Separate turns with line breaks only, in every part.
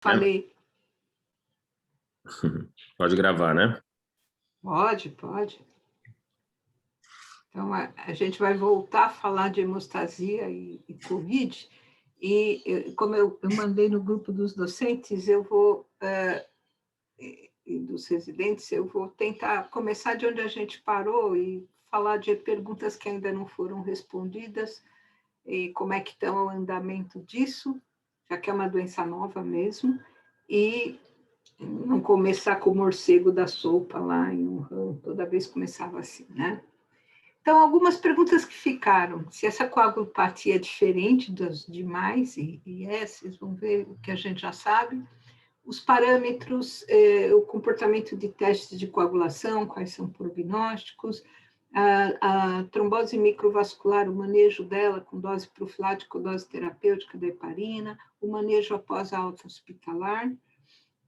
Né?
Falei.
Pode gravar, né?
Pode, pode. Então, a gente vai voltar a falar de hemostasia e Covid, e como eu mandei no grupo dos docentes, eu vou, e dos residentes, eu vou tentar começar de onde a gente parou e falar de perguntas que ainda não foram respondidas, e como é que estão o andamento disso, já que é uma doença nova mesmo, e não começar com o morcego da sopa lá em Wuhan, toda vez começava assim, né? Então, algumas perguntas que ficaram. Se essa coagulopatia é diferente das demais, e vocês vão ver o que a gente já sabe. Os parâmetros, o comportamento de testes de coagulação, quais são prognósticos, a trombose microvascular, o manejo dela com dose profilática ou dose terapêutica da heparina, o manejo após a alta hospitalar,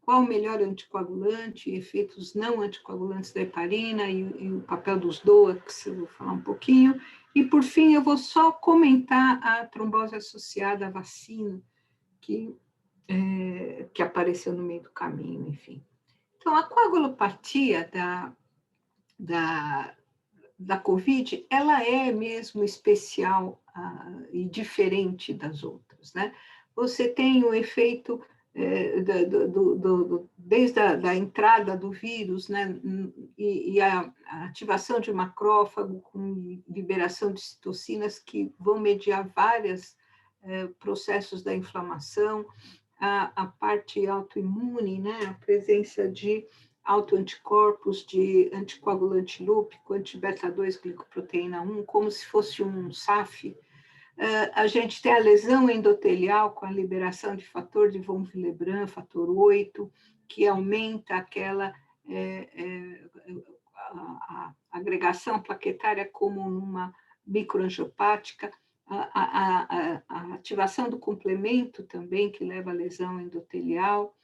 qual o melhor anticoagulante, efeitos não anticoagulantes da heparina e o papel dos DOACs, eu vou falar um pouquinho. E, por fim, eu vou só comentar a trombose associada à vacina, que apareceu no meio do caminho, enfim. Então, a coagulopatia da COVID, ela é mesmo especial e diferente das outras, né? Você tem o efeito desde a entrada do vírus, né, e a ativação de macrófago com liberação de citocinas que vão mediar vários processos da inflamação, a parte autoimune, né, a presença de autoanticorpos, de anticoagulante lúpico, anti-beta-2 glicoproteína 1, como se fosse um SAF. A gente tem a lesão endotelial com a liberação de fator de von Willebrand, fator 8, que aumenta aquela a agregação plaquetária como numa microangiopática, a ativação do complemento também, que leva à lesão endotelial,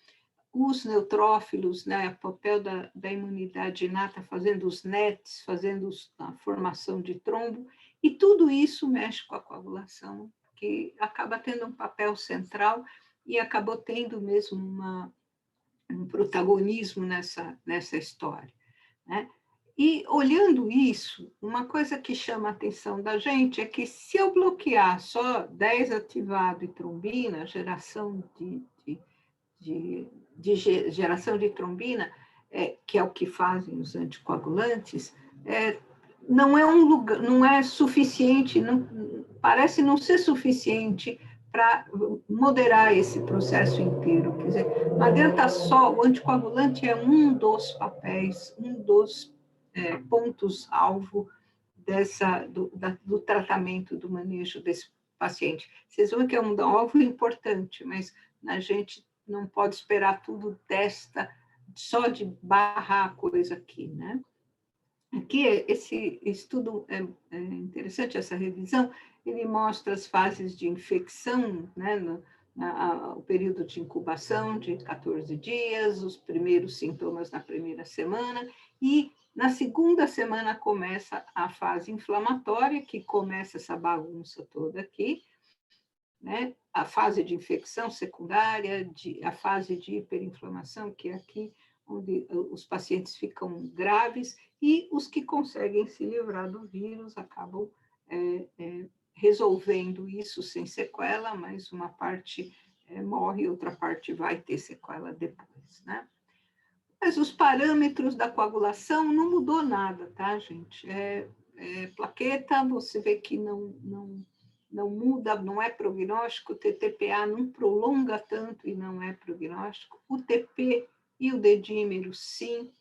os neutrófilos, né, o papel da imunidade inata fazendo os NETs, fazendo a formação de trombo, e tudo isso mexe com a coagulação, que acaba tendo um papel central e acabou tendo mesmo um protagonismo nessa história, né? E olhando isso, uma coisa que chama a atenção da gente é que se eu bloquear só 10 ativado e trombina, geração geração de trombina, que é o que fazem os anticoagulantes, não é um lugar, não é suficiente, parece não ser suficiente para moderar esse processo inteiro. Quer dizer, não adianta só, o anticoagulante é um dos papéis, um dos pontos-alvo do tratamento, do manejo desse paciente. Vocês vão que é um alvo importante, mas a gente não pode esperar tudo só de barrar a coisa aqui, né? Aqui, esse estudo é interessante, essa revisão, ele mostra as fases de infecção, né, o período de incubação de 14 dias, os primeiros sintomas na primeira semana, e na segunda semana começa a fase inflamatória, que começa essa bagunça toda aqui, né? A fase de infecção secundária, a fase de hiperinflamação, que é aqui onde os pacientes ficam graves, e os que conseguem se livrar do vírus acabam resolvendo isso sem sequela, mas uma parte morre, outra parte vai ter sequela depois, né? Mas os parâmetros da coagulação não mudou nada, tá, gente? Plaqueta, você vê que não muda, não é prognóstico, o TTPA não prolonga tanto e não é prognóstico, o TP e o dedímero, sim.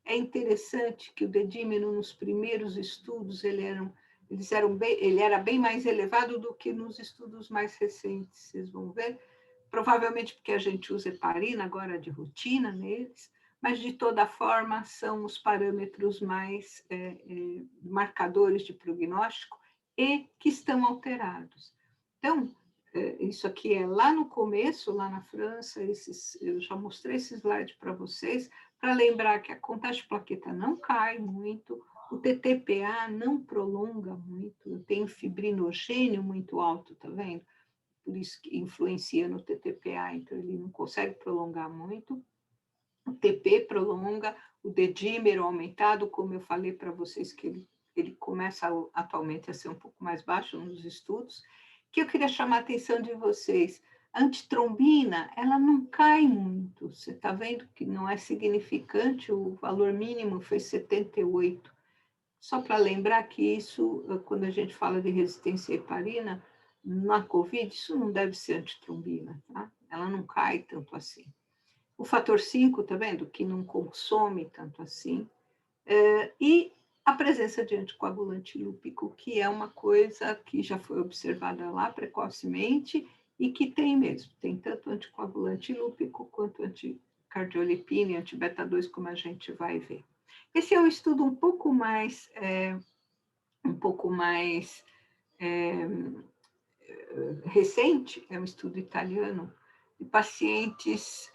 É interessante que o dedímero, nos primeiros estudos, ele era bem mais elevado do que nos estudos mais recentes, vocês vão ver, provavelmente porque a gente usa heparina agora de rotina neles, mas de toda forma são os parâmetros mais marcadores de prognóstico e que estão alterados. Então, isso aqui é lá no começo, lá na França, eu já mostrei esse slide para vocês, para lembrar que a contagem de plaqueta não cai muito, o TTPA não prolonga muito, eu tenho fibrinogênio muito alto, tá vendo? por isso que influencia no TTPA, então ele não consegue prolongar muito. O TP prolonga, o D-dímero aumentado, como eu falei para vocês, que ele começa atualmente a ser um pouco mais baixo nos estudos, que eu queria chamar a atenção de vocês. A antitrombina, ela não cai muito, você está vendo que não é significante, o valor mínimo foi 78. Só para lembrar que isso, quando a gente fala de resistência à heparina, na COVID, isso não deve ser antitrombina, tá? Ela não cai tanto assim. O fator 5, tá vendo? Que não consome tanto assim. E a presença de anticoagulante lúpico, que é uma coisa que já foi observada lá precocemente e que tem mesmo. Tem tanto anticoagulante lúpico quanto anticardiolipina e anti-beta-2, como a gente vai ver. Esse é um estudo um pouco mais recente, é um estudo italiano, de pacientes,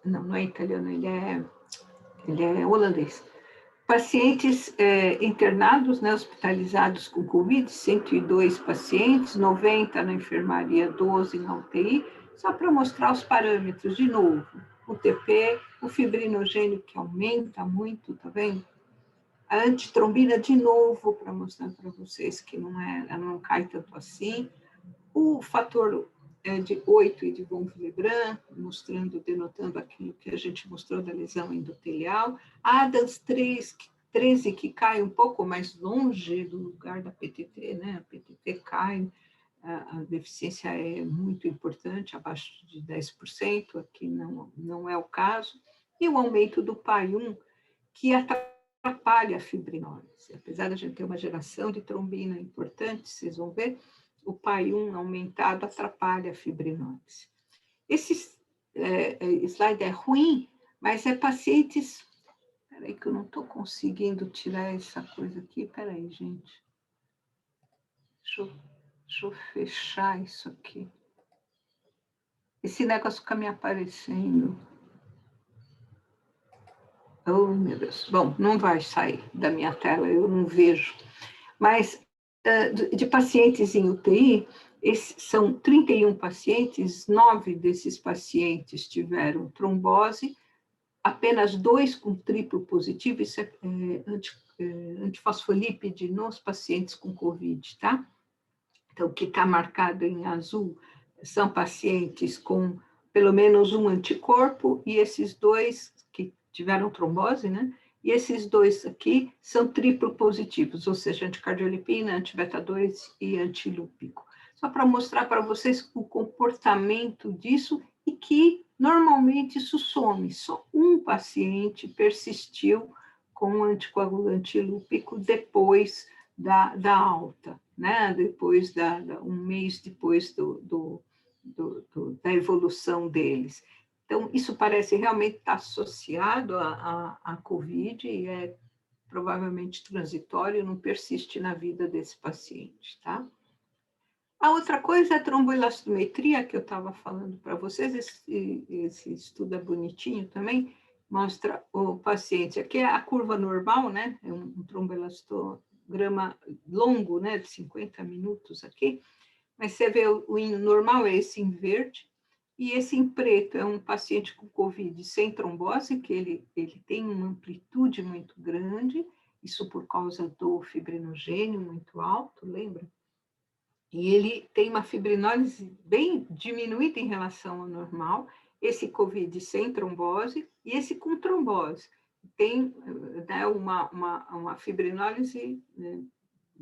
não é italiano, ele é holandês, pacientes internados, né, hospitalizados com Covid, 102 pacientes, 90 na enfermaria, 12 na UTI, só para mostrar os parâmetros, de novo, o TP, o fibrinogênio que aumenta muito, tá vendo? A antitrombina, de novo, para mostrar para vocês que ela não cai tanto assim. O fator de 8 e de von Willebrand, denotando aquilo que a gente mostrou da lesão endotelial. A ADAMS 13, que cai um pouco mais longe do lugar da PTT, né? A PTT cai, a deficiência é muito importante, abaixo de 10%, aqui não é o caso. E o aumento do PAI-1, que atrapalha a fibrinólise. Apesar de a gente ter uma geração de trombina importante, vocês vão ver, o PAI-1 aumentado atrapalha a fibrinólise. Esse slide é ruim, mas é pacientes... Espera aí que eu não estou conseguindo tirar essa coisa aqui. Espera aí, gente. Deixa eu fechar isso aqui. Esse negócio fica me aparecendo. Oh, meu Deus. Bom, não vai sair da minha tela, eu não vejo. Mas de pacientes em UTI, são 31 pacientes, 9 desses pacientes tiveram trombose, apenas 2 com triplo positivo, isso é antifosfolípide nos pacientes com COVID, tá? Então, o que está marcado em azul são pacientes com pelo menos um anticorpo, e esses 2 que tiveram trombose, né? E esses 2 aqui são triplo positivos, ou seja, anticardiolipina, anti-beta-2 e antilúpico. Só para mostrar para vocês o comportamento disso e que normalmente isso some. Só um paciente persistiu com anticoagulante lúpico depois da alta, né? Depois um mês depois da evolução deles. Então, isso parece realmente estar associado à COVID e é provavelmente transitório, não persiste na vida desse paciente, tá? A outra coisa é a tromboelastometria, que eu estava falando para vocês, esse estudo é bonitinho também, mostra o paciente, aqui é a curva normal, né? É um tromboelastograma longo, né? De 50 minutos aqui, mas você vê o normal é esse em verde, e esse em preto é um paciente com COVID sem trombose, que ele tem uma amplitude muito grande, isso por causa do fibrinogênio muito alto, lembra? E ele tem uma fibrinólise bem diminuída em relação ao normal, esse COVID sem trombose e esse com trombose. Tem, né, uma fibrinólise, né,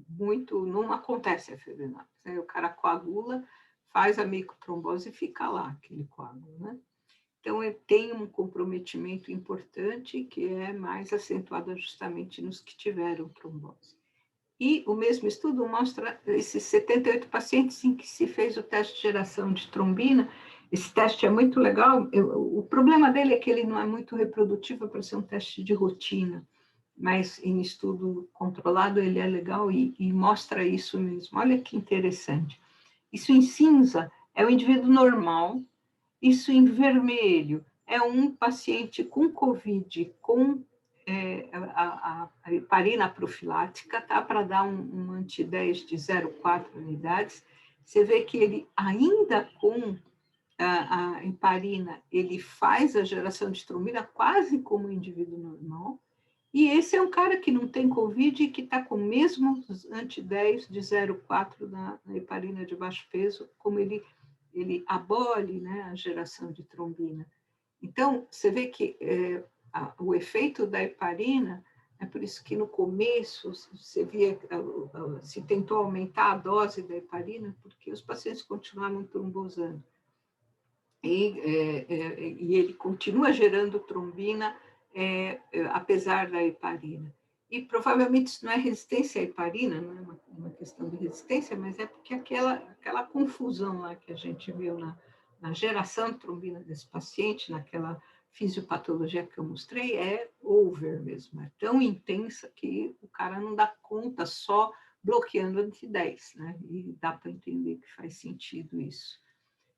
muito... Não acontece a fibrinólise, né? O cara coagula, faz a microtrombose e fica lá, aquele coágulo, né? Então, tem um comprometimento importante que é mais acentuado justamente nos que tiveram trombose. E o mesmo estudo mostra esses 78 pacientes em que se fez o teste de geração de trombina. Esse teste é muito legal. O problema dele é que ele não é muito reprodutivo para ser um teste de rotina, mas em estudo controlado ele é legal e mostra isso mesmo. Olha que interessante. Isso em cinza é o indivíduo normal, isso em vermelho é um paciente com COVID, com a heparina profilática, tá? Para dar um anti-10 de 0,4 unidades. você vê que ele, ainda com a heparina, ele faz a geração de trombina quase como um indivíduo normal, e esse é um cara que não tem Covid e que está com o mesmo anti-10 de 0,4 na heparina de baixo peso, como ele abole, né, a geração de trombina. Então, você vê que o efeito da heparina, é por isso que no começo você via, se tentou aumentar a dose da heparina, porque os pacientes continuavam trombosando. E ele continua gerando trombina, apesar da heparina. E provavelmente isso não é resistência à heparina, não é uma questão de resistência, mas é porque aquela confusão lá que a gente viu na geração de trombina desse paciente, naquela fisiopatologia que eu mostrei, é over mesmo, é tão intensa que o cara não dá conta só bloqueando anti-10, né? E dá para entender que faz sentido isso.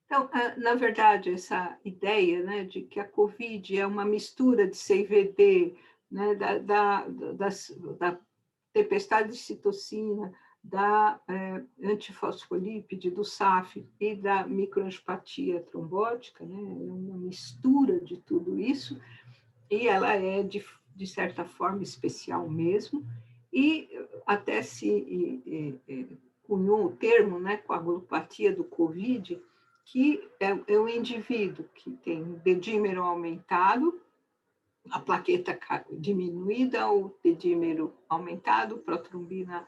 Então, na verdade, essa ideia, né, de que a COVID é uma mistura de CVD, né, da tempestade de citocina, da antifosfolípide, do SAF e da microangiopatia trombótica, né, é uma mistura de tudo isso, e ela é, de certa forma, especial mesmo, e até se cunhou o termo, né, coagulopatia do COVID, que é um indivíduo que tem dedímero aumentado, a plaqueta diminuída, o dedímero aumentado, protrombina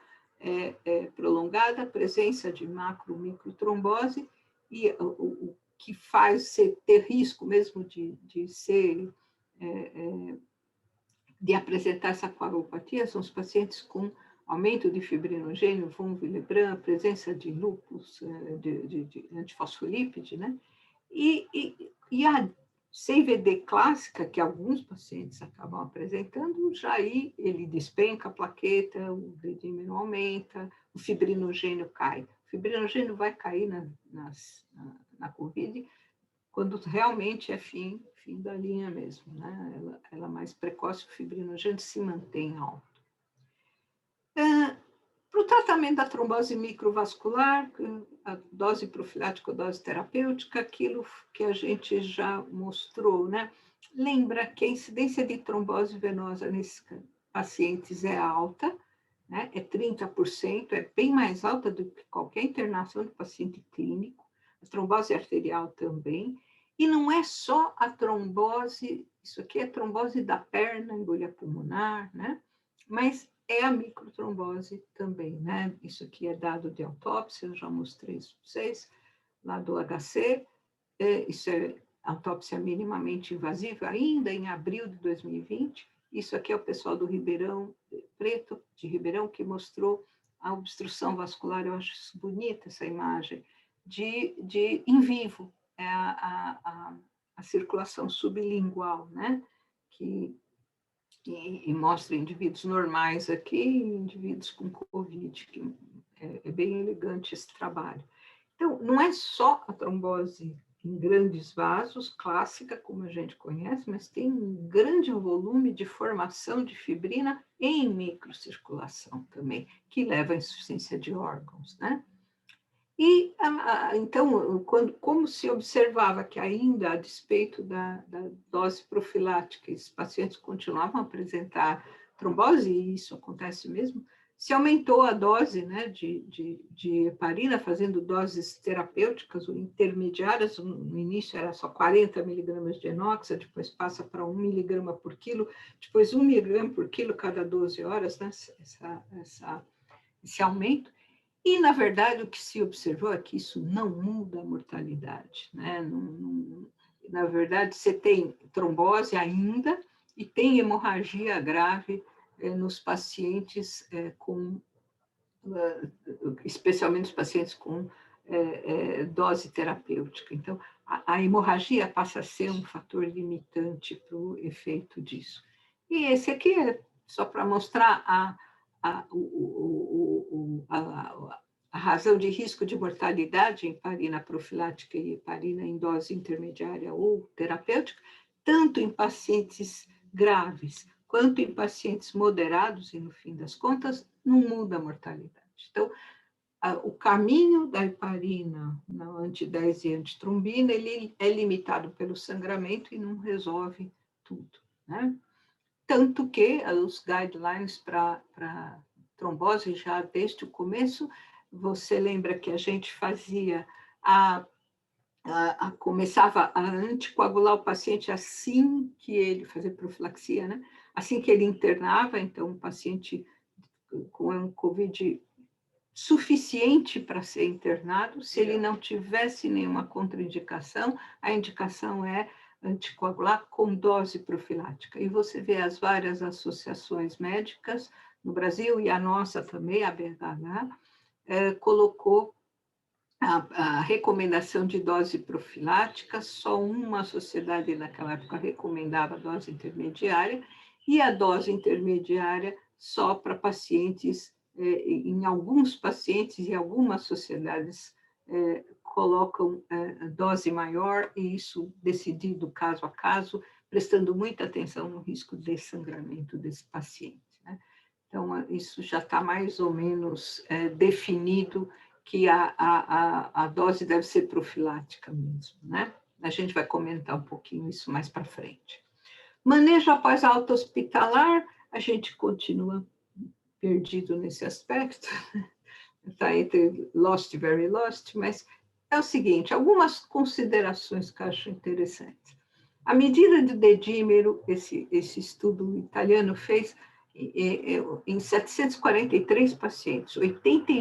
prolongada, presença de macro-microtrombose, e o que faz ter risco mesmo de de apresentar essa coagulopatia são os pacientes com aumento de fibrinogênio, von Willebrand, presença de lúpus, de antifosfolípide, né? E a CVD clássica, que alguns pacientes acabam apresentando, já aí ele despenca a plaqueta, o dedímero aumenta, o fibrinogênio cai. O fibrinogênio vai cair na COVID quando realmente é fim da linha mesmo, né? Ela mais precoce, o fibrinogênio se mantém alto. Para o tratamento da trombose microvascular, a dose profilática ou dose terapêutica, aquilo que a gente já mostrou, né? Lembra que a incidência de trombose venosa nesses pacientes é alta, né? É 30%, é bem mais alta do que qualquer internação do paciente clínico, a trombose arterial também, e não é só a trombose, isso aqui é trombose da perna, embolia pulmonar, né? Mas é a microtrombose também, né? Isso aqui é dado de autópsia, eu já mostrei isso para vocês, lá do HC, isso é autópsia minimamente invasiva, ainda em abril de 2020, isso aqui é o pessoal do Ribeirão Preto, de Ribeirão, que mostrou a obstrução vascular, eu acho bonita essa imagem, de em vivo, é a circulação sublingual, né? E mostra indivíduos normais aqui e indivíduos com Covid, que é bem elegante esse trabalho. Então, não é só a trombose em grandes vasos, clássica, como a gente conhece, mas tem um grande volume de formação de fibrina em microcirculação também, que leva à insuficiência de órgãos, né? E, então, como se observava que ainda, a despeito da dose profilática, esses pacientes continuavam a apresentar trombose, e isso acontece mesmo, se aumentou a dose, né, de heparina, fazendo doses terapêuticas ou intermediárias. No início era só 40 miligramas de enoxa, depois passa para 1 miligrama por quilo, depois 1 miligrama por quilo cada 12 horas, né, esse aumento. E, na verdade, o que se observou é que isso não muda a mortalidade, né? Na verdade, você tem trombose ainda e tem hemorragia grave nos pacientes especialmente os pacientes com dose terapêutica. Então, a hemorragia passa a ser um fator limitante para o efeito disso. E esse aqui é só para mostrar a razão de risco de mortalidade em heparina profilática e heparina em dose intermediária ou terapêutica, tanto em pacientes graves quanto em pacientes moderados, e no fim das contas, não muda a mortalidade. Então, o caminho da heparina, na anti-10 e antitrombina, ele é limitado pelo sangramento e não resolve tudo, né? Tanto que os guidelines para trombose, já desde o começo, você lembra que a gente fazia começava a anticoagular o paciente assim que ele, fazer profilaxia, né? Assim que ele internava, então o paciente com um COVID suficiente para ser internado, se ele não tivesse nenhuma contraindicação, a indicação é anticoagular com dose profilática. E você vê as várias associações médicas no Brasil, e a nossa também, a BHH, colocou a recomendação de dose profilática, só uma sociedade naquela época recomendava a dose intermediária, e a dose intermediária só para pacientes, em alguns pacientes e algumas sociedades colocam dose maior, e isso decidido caso a caso, prestando muita atenção no risco de sangramento desse paciente, né? Então, isso já está mais ou menos definido, que a dose deve ser profilática mesmo, né? A gente vai comentar um pouquinho isso mais para frente. Manejo após alta hospitalar, a gente continua perdido nesse aspecto, está entre lost e very lost, mas é o seguinte, algumas considerações que eu acho interessantes. A medida de dedímero, esse estudo italiano fez em 743 pacientes, 80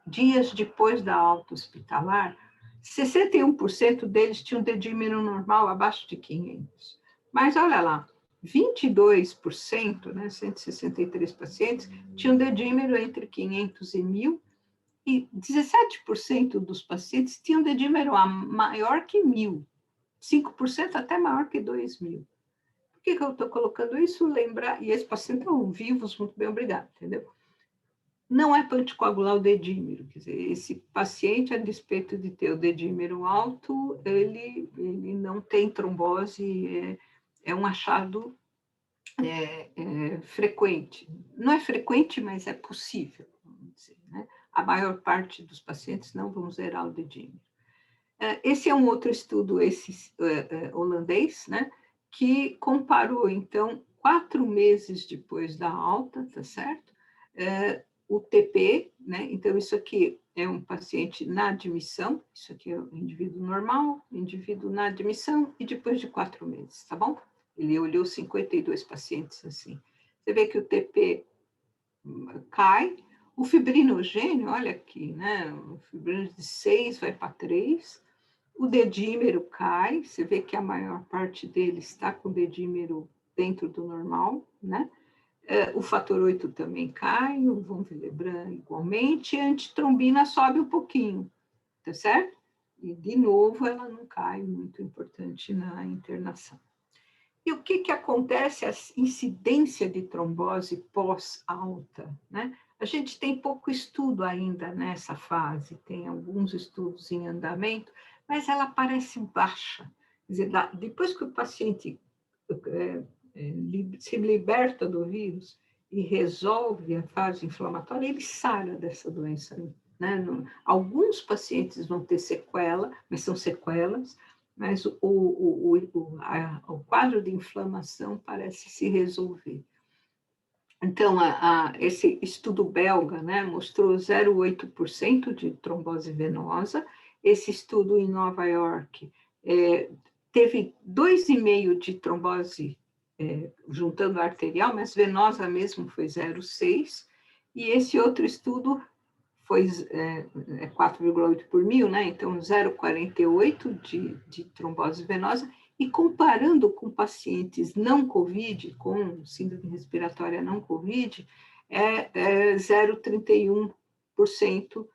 dias depois da alta hospitalar, 61% deles tinham dedímero normal abaixo de 500. Mas olha lá, 22%, né, 163 pacientes, tinham dedímero entre 500 e 1.000, e 17% dos pacientes tinham dedímero maior que 1.000, 5% até maior que 2.000. Por que eu estou colocando isso? Lembrar, e esses pacientes estão vivos, muito bem, obrigado, entendeu? Não é para anticoagular o dedímero, quer dizer, esse paciente, a despeito de ter o dedímero alto, ele não tem trombose, é um achado frequente. Não é frequente, mas é possível, vamos dizer, né? A maior parte dos pacientes não vão zerar o dedímero. Esse é um outro estudo, esse holandês, né? Que comparou, então, 4 meses depois da alta, tá certo? O TP, né? Então, isso aqui é um paciente na admissão, isso aqui é o indivíduo normal, indivíduo na admissão, e depois de 4 meses, tá bom? Ele olhou 52 pacientes assim. Você vê que o TP cai, o fibrinogênio, olha aqui, né? O fibrinogênio de 6 vai para 3, o dedímero cai, você vê que a maior parte dele está com o dedímero dentro do normal, né? O fator 8 também cai, o von Willebrand igualmente, e a antitrombina sobe um pouquinho, tá certo? E, de novo, ela não cai, muito importante na internação. E o que acontece, a incidência de trombose pós-alta, né? A gente tem pouco estudo ainda nessa fase, tem alguns estudos em andamento, mas ela parece baixa. Quer dizer, depois que o paciente se liberta do vírus e resolve a fase inflamatória, ele sara dessa doença, né? Alguns pacientes vão ter sequela, mas são sequelas, mas o quadro de inflamação parece se resolver. Então, esse estudo belga, né, mostrou 0,8% de trombose venosa. Esse estudo em Nova York teve 2,5% de trombose, juntando a arterial, mas venosa mesmo foi 0,6%. E esse outro estudo foi 4,8 por mil, né? Então 0,48 de trombose venosa, e comparando com pacientes não COVID, com síndrome respiratória não COVID, 0,31%.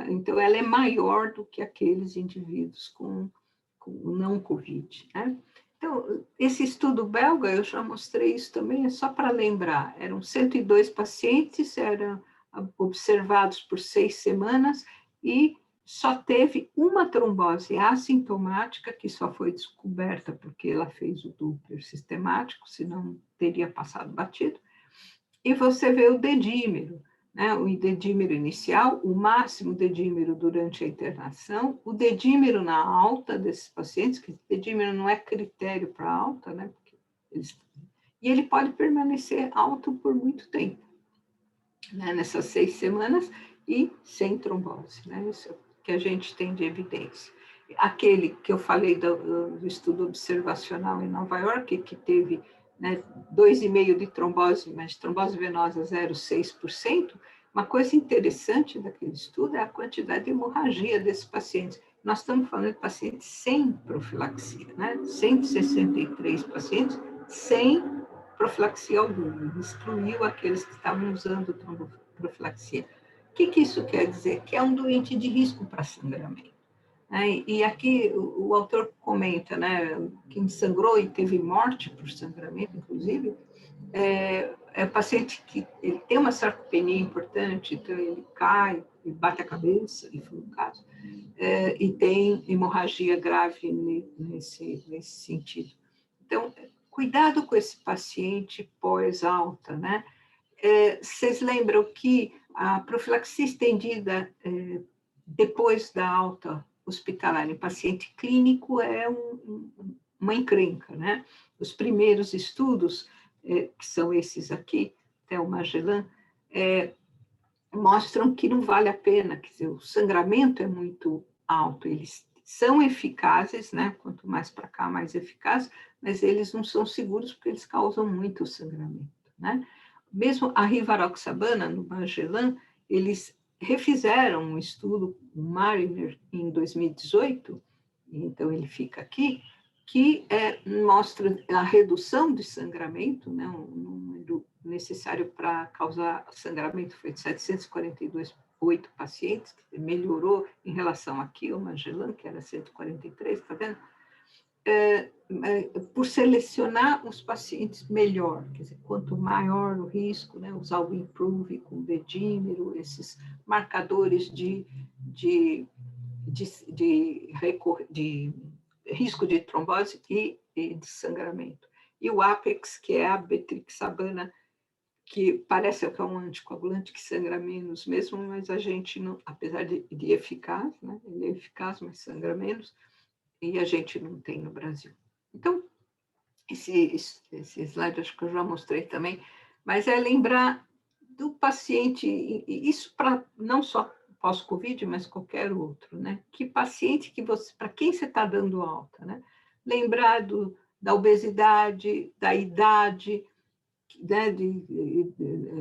Então, ela é maior do que aqueles indivíduos com não COVID, né? Então, esse estudo belga, eu já mostrei isso também, é só para lembrar, eram 102 pacientes, eram observados por 6 semanas, e só teve uma trombose assintomática, que só foi descoberta porque ela fez o Doppler sistemático, senão teria passado batido. E você vê o dedímero, né? O dedímero inicial, o máximo dedímero durante a internação, o dedímero na alta desses pacientes, que dedímero não é critério para alta, né? Porque e ele pode permanecer alto por muito tempo, né? Nessas 6 semanas e sem trombose, né? Isso é o que a gente tem de evidência. Aquele que eu falei do estudo observacional em Nova York, que teve, né, 2,5% de trombose, mas trombose venosa 0,6%, uma coisa interessante daquele estudo é a quantidade de hemorragia desses pacientes. Nós estamos falando de pacientes sem profilaxia, né? 163 pacientes sem profilaxia alguma, ele excluiu aqueles que estavam usando profilaxia. O que isso quer dizer? Que é um doente de risco para sangramento. E aqui o autor comenta, né, quem sangrou e teve morte por sangramento, inclusive, é paciente que ele tem uma sarcopenia importante, então ele cai, ele bate a cabeça, e foi o caso, e tem hemorragia grave nesse sentido. Então, cuidado com esse paciente pós-alta, né? Vocês lembram que a profilaxia estendida depois da alta hospitalar em paciente clínico é uma encrenca, né? Os primeiros estudos, que são esses aqui, até o Magellan, mostram que não vale a pena, quer dizer, o sangramento é muito alto, eles são eficazes, né? Quanto mais para cá, mais eficazes, mas eles não são seguros porque eles causam muito sangramento, né? Mesmo a rivaroxabana, no Magellan, eles refizeram um estudo, o Mariner, em 2018, então ele fica aqui, que mostra a redução de sangramento, né, um número necessário para causar sangramento foi de 742,8 pacientes, que melhorou em relação aqui ao Magellan, que era 143, está vendo? Por selecionar os pacientes melhor, quer dizer, quanto maior o risco, né, usar o Improve com dedímero, esses marcadores de risco de trombose e de sangramento. E o Apex, que é a betrixabana, que parece que é um anticoagulante que sangra menos mesmo, mas a gente não, apesar de eficaz, né, ele é eficaz, mas sangra menos, e a gente não tem no Brasil. Então, esse slide acho que eu já mostrei também, mas é lembrar do paciente, isso para não só pós-Covid, mas qualquer outro, né? Que paciente que você, para quem você está dando alta, né? Lembrar da obesidade, da idade, né, de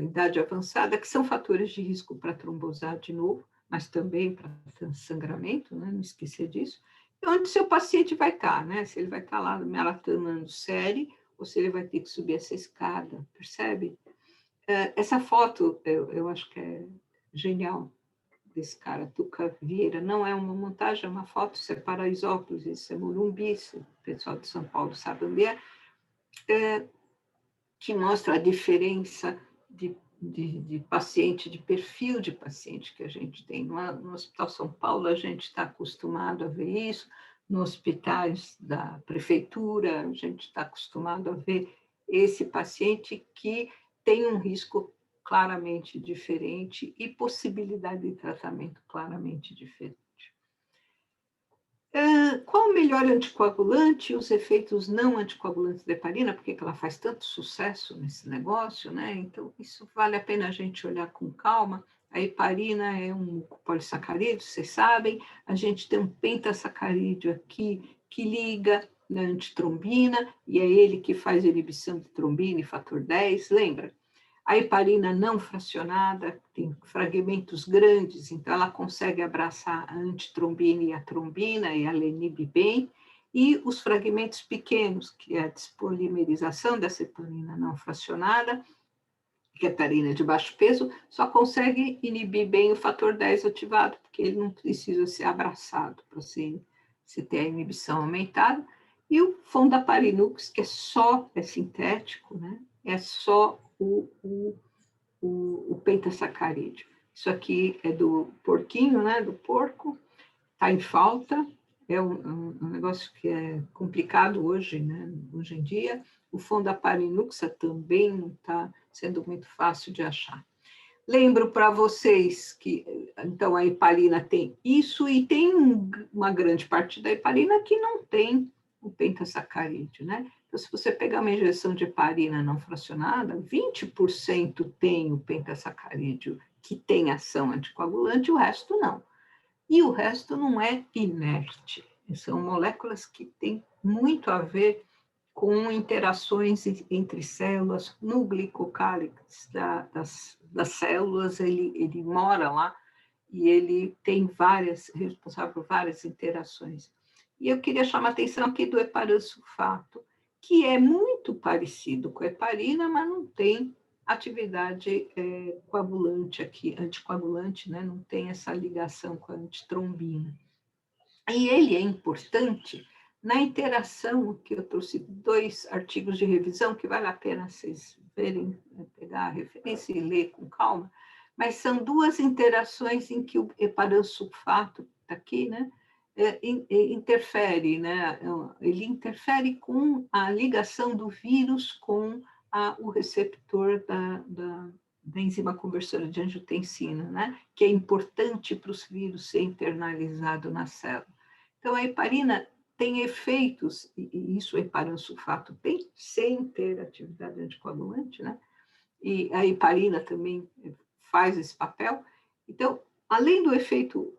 idade avançada, que são fatores de risco para trombosar de novo, mas também para sangramento, né? Não esquecer disso. E onde seu paciente vai estar, né? Se ele vai estar lá maratonando série, ou se ele vai ter que subir essa escada, percebe? Essa foto, eu acho que é genial, desse cara, Tuca Vieira, não é uma montagem, é uma foto, isso é Paraisópolis, isso é Morumbi, isso o pessoal de São Paulo sabe onde que mostra a diferença de paciente, de perfil de paciente que a gente tem. No Hospital São Paulo, a gente está acostumado a ver isso, nos hospitais da prefeitura, a gente está acostumado a ver esse paciente que tem um risco claramente diferente e possibilidade de tratamento claramente diferente. Qual o melhor anticoagulante e os efeitos não anticoagulantes da heparina? Por que ela faz tanto sucesso nesse negócio, né? Então, isso vale a pena a gente olhar com calma. A heparina é um polissacarídeo, vocês sabem. A gente tem um pentasacarídeo aqui que liga na antitrombina, e é ele que faz a inibição de trombina e fator 10, lembra? A heparina não fracionada tem fragmentos grandes, então ela consegue abraçar a antitrombina e a trombina, e ela inibe bem, e os fragmentos pequenos, que é a despolimerização dessa heparina não fracionada, que é a heparina de baixo peso, só consegue inibir bem o fator 10 ativado, porque ele não precisa ser abraçado para se ter a inibição aumentada, e o fondaparinux, que é sintético, né? É só o pentasacarídeo. Isso aqui é do porquinho, né? Do porco, está em falta, é um negócio que é complicado hoje, né? Hoje em dia. O fondaparinuxa também não está sendo muito fácil de achar. Lembro para vocês que, então, a heparina tem isso e tem uma grande parte da heparina que não tem o pentasacarídeo, né? Então, se você pegar uma injeção de heparina não fracionada, 20% tem o pentasacarídeo que tem ação anticoagulante, o resto não. E o resto não é inerte. São moléculas que têm muito a ver com interações entre células, no glicocálix das células, ele mora lá e ele tem responsável por várias interações. E eu queria chamar a atenção aqui do heparansulfato, que é muito parecido com a heparina, mas não tem atividade coagulante aqui, anticoagulante, né? Não tem essa ligação com a antitrombina. E ele é importante na interação, que eu trouxe 2 artigos de revisão, que vale a pena vocês verem, pegar a referência e ler com calma, mas são 2 interações em que o heparansulfato, está aqui, né, interfere, né, ele interfere com a ligação do vírus com o receptor da enzima conversora de angiotensina, né, que é importante para os vírus ser internalizado na célula. Então, a heparina tem efeitos, e isso o heparansulfato tem, sem ter atividade anticoagulante, né? E a heparina também faz esse papel. Então, além do efeito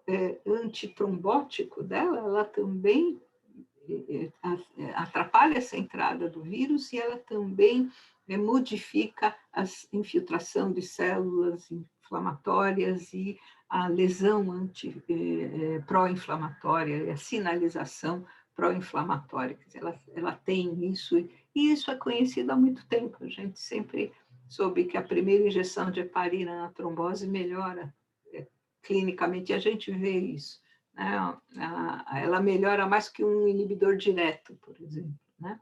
antitrombótico dela, ela também atrapalha essa entrada do vírus e ela também modifica a infiltração de células inflamatórias e a lesão pró-inflamatória, a sinalização pró-inflamatória. Ela tem isso, e isso é conhecido há muito tempo. A gente sempre soube que a primeira injeção de heparina na trombose melhora clinicamente, e a gente vê isso. Né? Ela melhora mais que um inibidor direto, por exemplo. Né?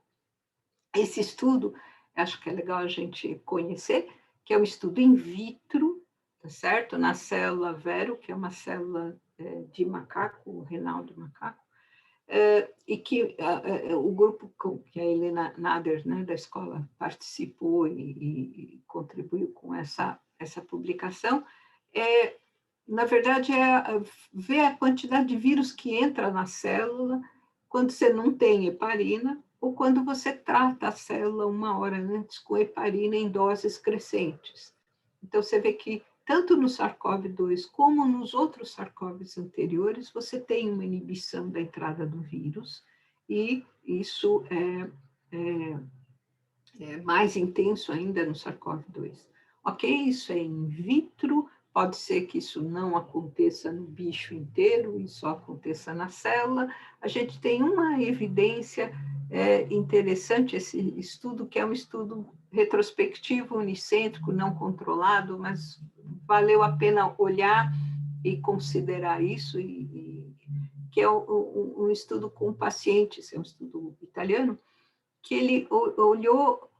Esse estudo, acho que é legal a gente conhecer, que é um estudo in vitro, tá certo? Na célula Vero, que é uma célula de macaco, renal do macaco, e que o grupo que a Helena Nader, né, da escola, participou e contribuiu com essa publicação, na verdade, ver a quantidade de vírus que entra na célula quando você não tem heparina ou quando você trata a célula 1 hora antes com heparina em doses crescentes. Então, você vê que tanto no SARS-CoV-2 como nos outros SARS-CoVs anteriores, você tem uma inibição da entrada do vírus, e isso é mais intenso ainda no SARS-CoV-2. Ok, isso é in vitro, pode ser que isso não aconteça no bicho inteiro e só aconteça na célula. A gente tem uma evidência interessante, esse estudo, que é um estudo retrospectivo, unicêntrico, não controlado, mas valeu a pena olhar e considerar isso, que é um estudo com pacientes, é um estudo italiano, que ele olhou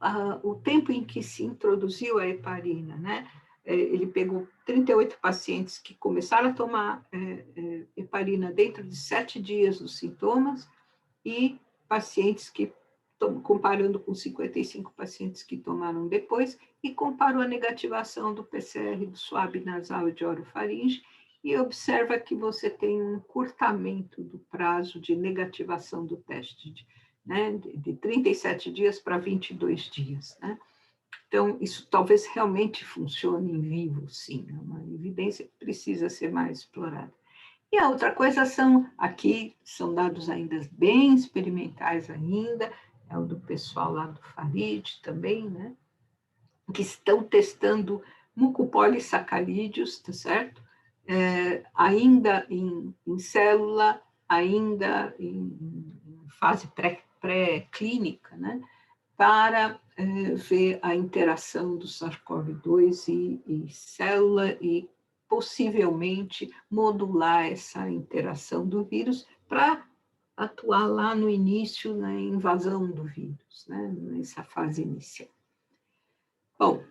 o tempo em que se introduziu a heparina, né? Ele pegou 38 pacientes que começaram a tomar heparina dentro de 7 dias dos sintomas e pacientes que, comparando com 55 pacientes que tomaram depois, e comparou a negativação do PCR do suave nasal e de orofaringe, e observa que você tem um encurtamento do prazo de negativação do teste, né, de 37 dias para 22 dias. Né? Então, isso talvez realmente funcione em vivo, sim, é uma evidência que precisa ser mais explorada. E a outra coisa aqui são dados ainda bem experimentais ainda, é o do pessoal lá do Farid também, né, que estão testando mucopolissacarídeos, tá certo? Ainda em célula, ainda em fase pré-clínica, né? Para ver a interação do SARS-CoV-2 e célula e possivelmente modular essa interação do vírus para atuar lá no início, na invasão do vírus, né? Nessa fase inicial. Bom,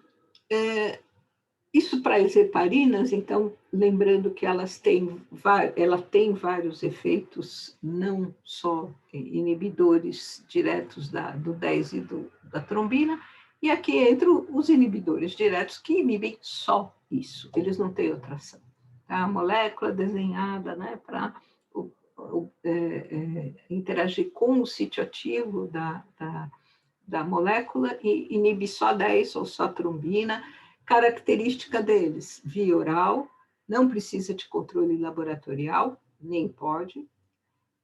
isso para as heparinas, então, lembrando que ela tem vários efeitos, não só inibidores diretos do 10 e da trombina, e aqui entram os inibidores diretos que inibem só isso, eles não têm outra ação. Tá? A molécula desenhada, né, para interagir com o sítio ativo da molécula e inibe só 10 ou só trombina. Característica deles, via oral, não precisa de controle laboratorial, nem pode,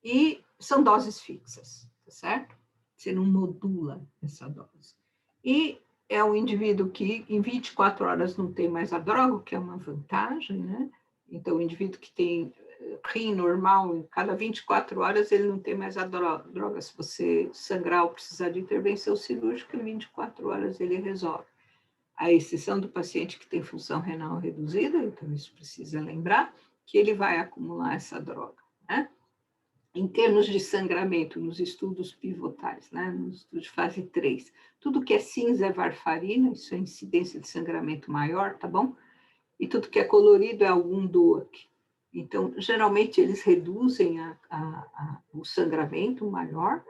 e são doses fixas, tá certo? Você não modula essa dose. E é um indivíduo que em 24 horas não tem mais a droga, o que é uma vantagem, né? Então, o indivíduo que tem rim normal, em cada 24 horas ele não tem mais a droga. Se você sangrar ou precisar de intervenção cirúrgica, em 24 horas ele resolve. A exceção do paciente que tem função renal reduzida, então isso precisa lembrar, que ele vai acumular essa droga, né? Em termos de sangramento, nos estudos pivotais, né? No estudo de fase 3, tudo que é cinza é varfarina, isso é incidência de sangramento maior, tá bom? E tudo que é colorido é algum DOAC. Então, geralmente, eles reduzem o sangramento maior.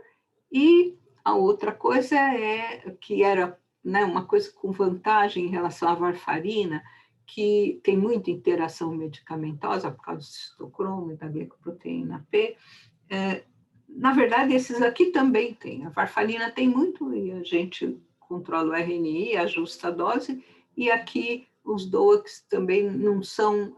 E a outra coisa é que era, né, uma coisa com vantagem em relação à varfarina, que tem muita interação medicamentosa por causa do citocromo e da glicoproteína P. Na verdade, esses aqui também tem. A varfarina tem muito e a gente controla o RNI, ajusta a dose, e aqui os DOACs também não são...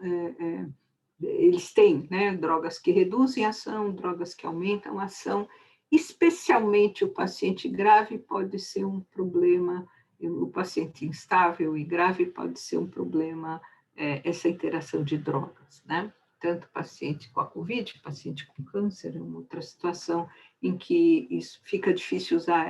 eles têm, né, drogas que reduzem a ação, drogas que aumentam a ação, especialmente o paciente grave pode ser um problema, o paciente instável e grave pode ser um problema, essa interação de drogas, né? Tanto paciente com a COVID, paciente com câncer, é uma outra situação em que isso fica difícil usar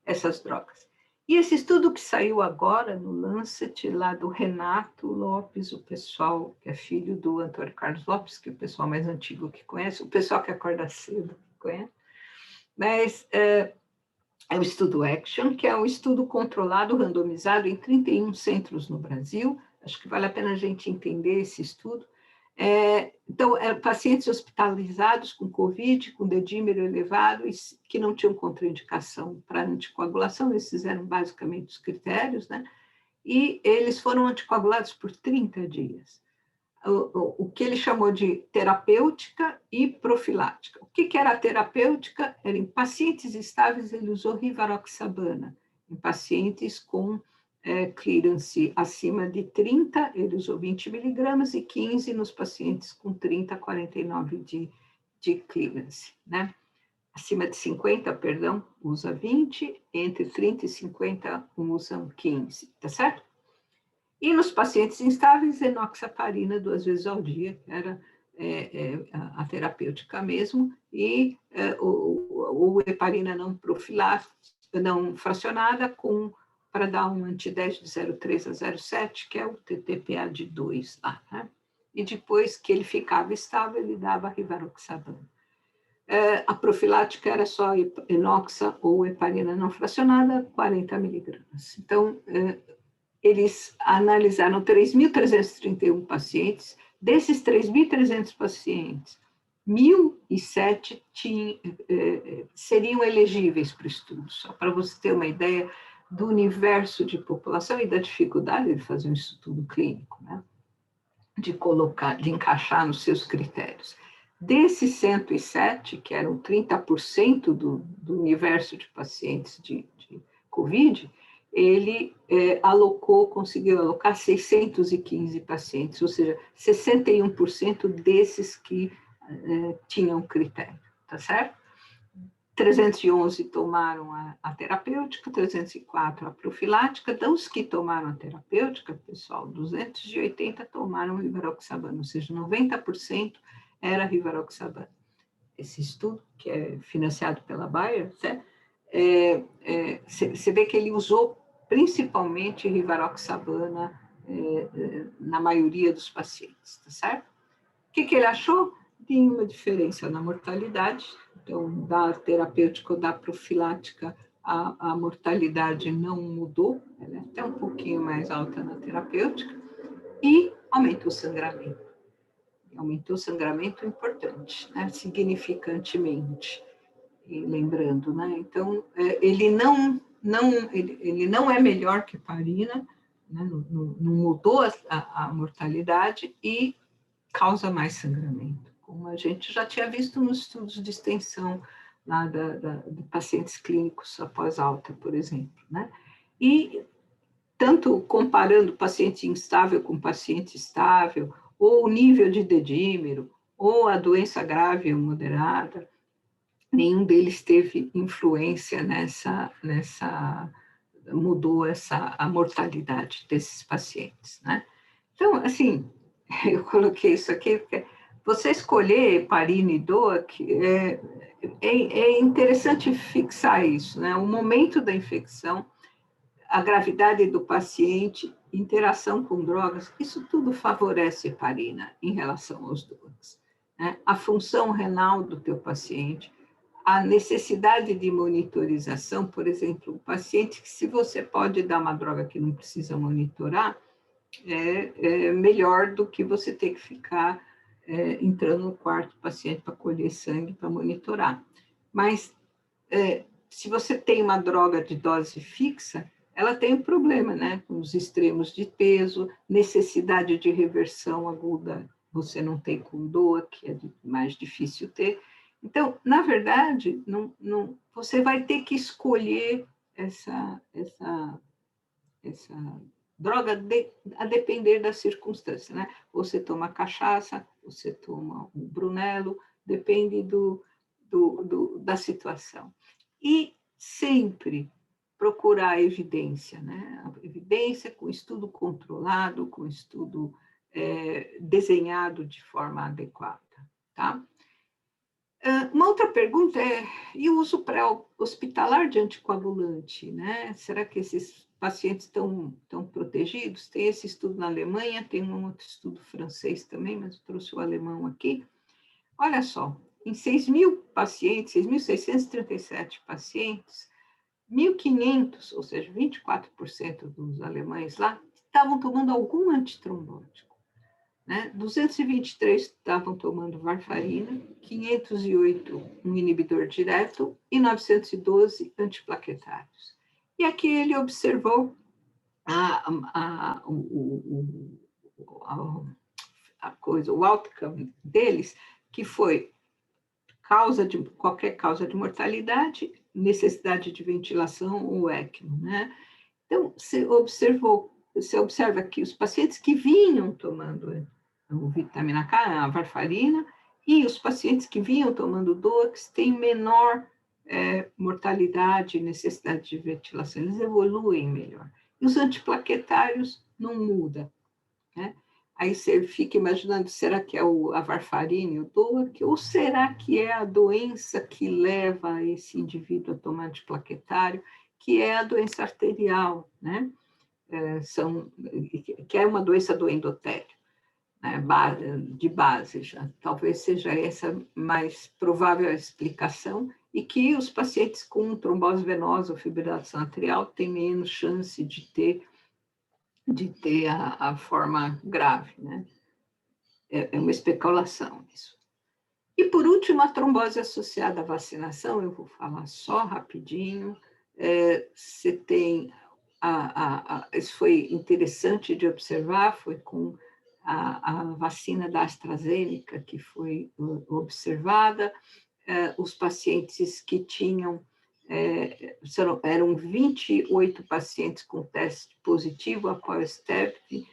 essas drogas. E esse estudo que saiu agora no Lancet, lá do Renato Lopes, o pessoal que é filho do Antônio Carlos Lopes, que é o pessoal mais antigo que conhece, o pessoal que acorda cedo que conhece, mas é o estudo ACTION, que é um estudo controlado, randomizado em 31 centros no Brasil. Acho que vale a pena a gente entender esse estudo. Então, pacientes hospitalizados com COVID, com dedímero elevado, e que não tinham contraindicação para anticoagulação, esses eram basicamente os critérios, né? E eles foram anticoagulados por 30 dias. O que ele chamou de terapêutica e profilática. O que era a terapêutica? Era em pacientes estáveis, ele usou rivaroxabana. Em pacientes com clearance acima de 30, ele usou 20 miligramas, e 15 nos pacientes com 30 a 49 de clearance, né? Acima de 50, perdão, usa 20, entre 30 e 50 usam 15, tá certo? E nos pacientes instáveis, enoxaparina 2 vezes ao dia, que era a terapêutica mesmo, e o heparina não profilática, não fracionada, para dar um anti-10 de 0,3 a 0,7, que é o TTPA de 2 lá, né? E depois que ele ficava estável, ele dava rivaroxabana. A profilática era só enoxa ou heparina não fracionada, 40 miligramas. Então, eles analisaram 3.331 pacientes. Desses 3.300 pacientes, 1.007 seriam elegíveis para o estudo, só para você ter uma ideia do universo de população e da dificuldade de fazer um estudo clínico, né? De encaixar nos seus critérios. Desses 107, que eram 30% do universo de pacientes de COVID, ele conseguiu alocar 615 pacientes, ou seja, 61% desses que tinham critério, tá certo? 311 tomaram a terapêutica, 304 a profilática. Dos que tomaram a terapêutica, pessoal, 280 tomaram rivaroxabana, ou seja, 90% era rivaroxabana. Esse estudo, que é financiado pela Bayer, você vê que ele usou principalmente rivaroxabana na maioria dos pacientes, tá certo? O que ele achou? Tem uma diferença na mortalidade. Então, da terapêutica ou da profilática, a mortalidade não mudou, ela é até um pouquinho mais alta na terapêutica, e aumentou o sangramento. Aumentou o sangramento importante, né? Significantemente, e lembrando, né? Então, ele não é melhor que heparina, né? Não mudou a mortalidade e causa mais sangramento, como a gente já tinha visto nos estudos de extensão lá de pacientes clínicos após alta, por exemplo, né? E tanto comparando paciente instável com paciente estável, ou o nível de dedímero, ou a doença grave ou moderada, nenhum deles teve influência mudou a mortalidade desses pacientes, né? Então, assim, eu coloquei isso aqui porque você escolher heparina e DOAC é interessante fixar isso, né? O momento da infecção, a gravidade do paciente, interação com drogas, isso tudo favorece heparina em relação aos DOACs, né? A função renal do teu paciente, a necessidade de monitorização, por exemplo, o paciente que, se você pode dar uma droga que não precisa monitorar, é melhor do que você ter que ficar entrando no quarto do paciente para colher sangue, para monitorar. Mas, se você tem uma droga de dose fixa, ela tem um problema, né? Com os extremos de peso, necessidade de reversão aguda, você não tem com DOA, que é mais difícil ter. Então, na verdade, você vai ter que escolher essa droga a depender da circunstância, né? Você toma cachaça, você toma um Brunello, depende da situação. E sempre procurar a evidência, né? A evidência com estudo controlado, com estudo desenhado de forma adequada, tá? Uma outra pergunta é, e o uso pré-hospitalar de anticoagulante, né? Será que esses pacientes estão protegidos? Tem esse estudo na Alemanha, tem um outro estudo francês também, mas eu trouxe o alemão aqui. Olha só, em 6.000 pacientes, 6.637 pacientes, 1.500, ou seja, 24% dos alemães lá, estavam tomando algum antitrombótico, né? 223 estavam tomando varfarina, 508 um inibidor direto e 912 antiplaquetários. E aqui ele observou o outcome deles, que foi qualquer causa de mortalidade, necessidade de ventilação ou ECMO, né? Então, você observa que os pacientes que vinham tomando o vitamina K, a varfarina, e os pacientes que vinham tomando DOACs têm menor mortalidade e necessidade de ventilação, eles evoluem melhor. E os antiplaquetários não mudam, né? Aí você fica imaginando, será que é a varfarina e o DOAC, ou será que é a doença que leva esse indivíduo a tomar antiplaquetário, que é a doença arterial, né? Que é uma doença do endotélio, né? De base já. Talvez seja essa mais provável a explicação, e que os pacientes com trombose venosa ou fibrilação arterial têm menos chance de ter a forma grave, né? É uma especulação isso. E, por último, a trombose associada à vacinação, eu vou falar só rapidinho. Você tem isso foi interessante de observar, foi com a vacina da AstraZeneca que foi observada, os pacientes que tinham, eram 28 pacientes com teste positivo após TEP,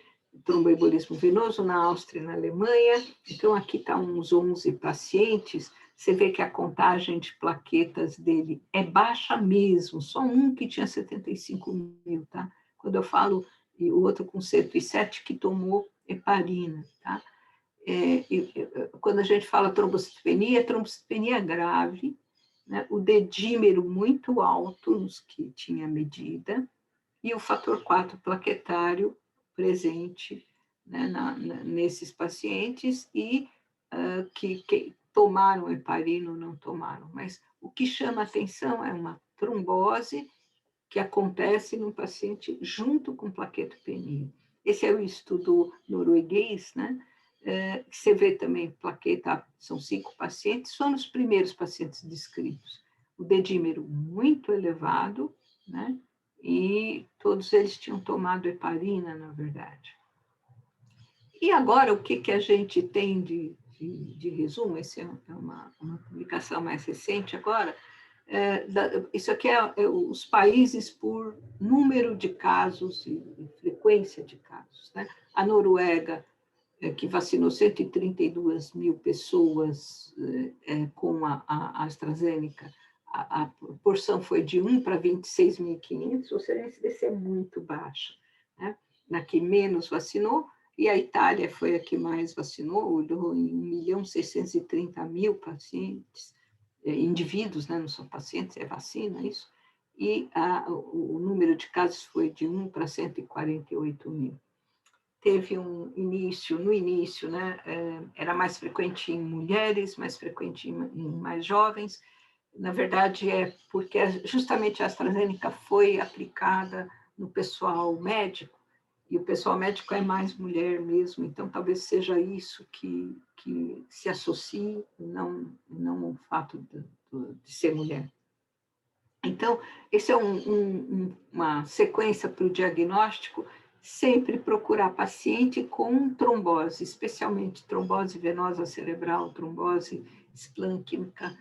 tromboembolismo venoso, na Áustria e na Alemanha. Então, aqui está uns 11 pacientes. Você vê que a contagem de plaquetas dele é baixa mesmo, só um que tinha 75.000, tá? Quando eu falo, e o outro com 107 que tomou heparina, tá? Quando a gente fala trombocitopenia grave, né? O dedímero muito alto nos que tinha medida, e o fator 4 plaquetário presente, né, nesses pacientes, e que tomaram heparina ou não tomaram. Mas o que chama atenção é uma trombose que acontece no paciente junto com plaquetopenia. Esse é o estudo norueguês, né? Você vê também plaqueta, são 5 pacientes, só nos primeiros pacientes descritos. O dedímero muito elevado, né? E todos eles tinham tomado heparina, na verdade. E agora, o que a gente tem de resumo? Essa é uma publicação mais recente agora. Isso aqui é os países por número de casos e frequência de casos, né? A Noruega, que vacinou 132 mil pessoas com a AstraZeneca, a proporção foi de 1 para 26.500, ou seja, a incidência é muito baixa, né? Na que menos vacinou, e a Itália foi a que mais vacinou, olhou em 1.630.000 pacientes, indivíduos, né? Não são pacientes, é vacina, isso, e o número de casos foi de 1 para 148 mil. Teve no início, né, era mais frequente em mulheres, mais frequente em mais jovens. Na verdade, é porque justamente a AstraZeneca foi aplicada no pessoal médico, e o pessoal médico é mais mulher mesmo, então talvez seja isso que se associe, não o fato de ser mulher. Então, esse é uma sequência para o diagnóstico, sempre procurar paciente com trombose, especialmente trombose venosa cerebral, trombose esplênquica,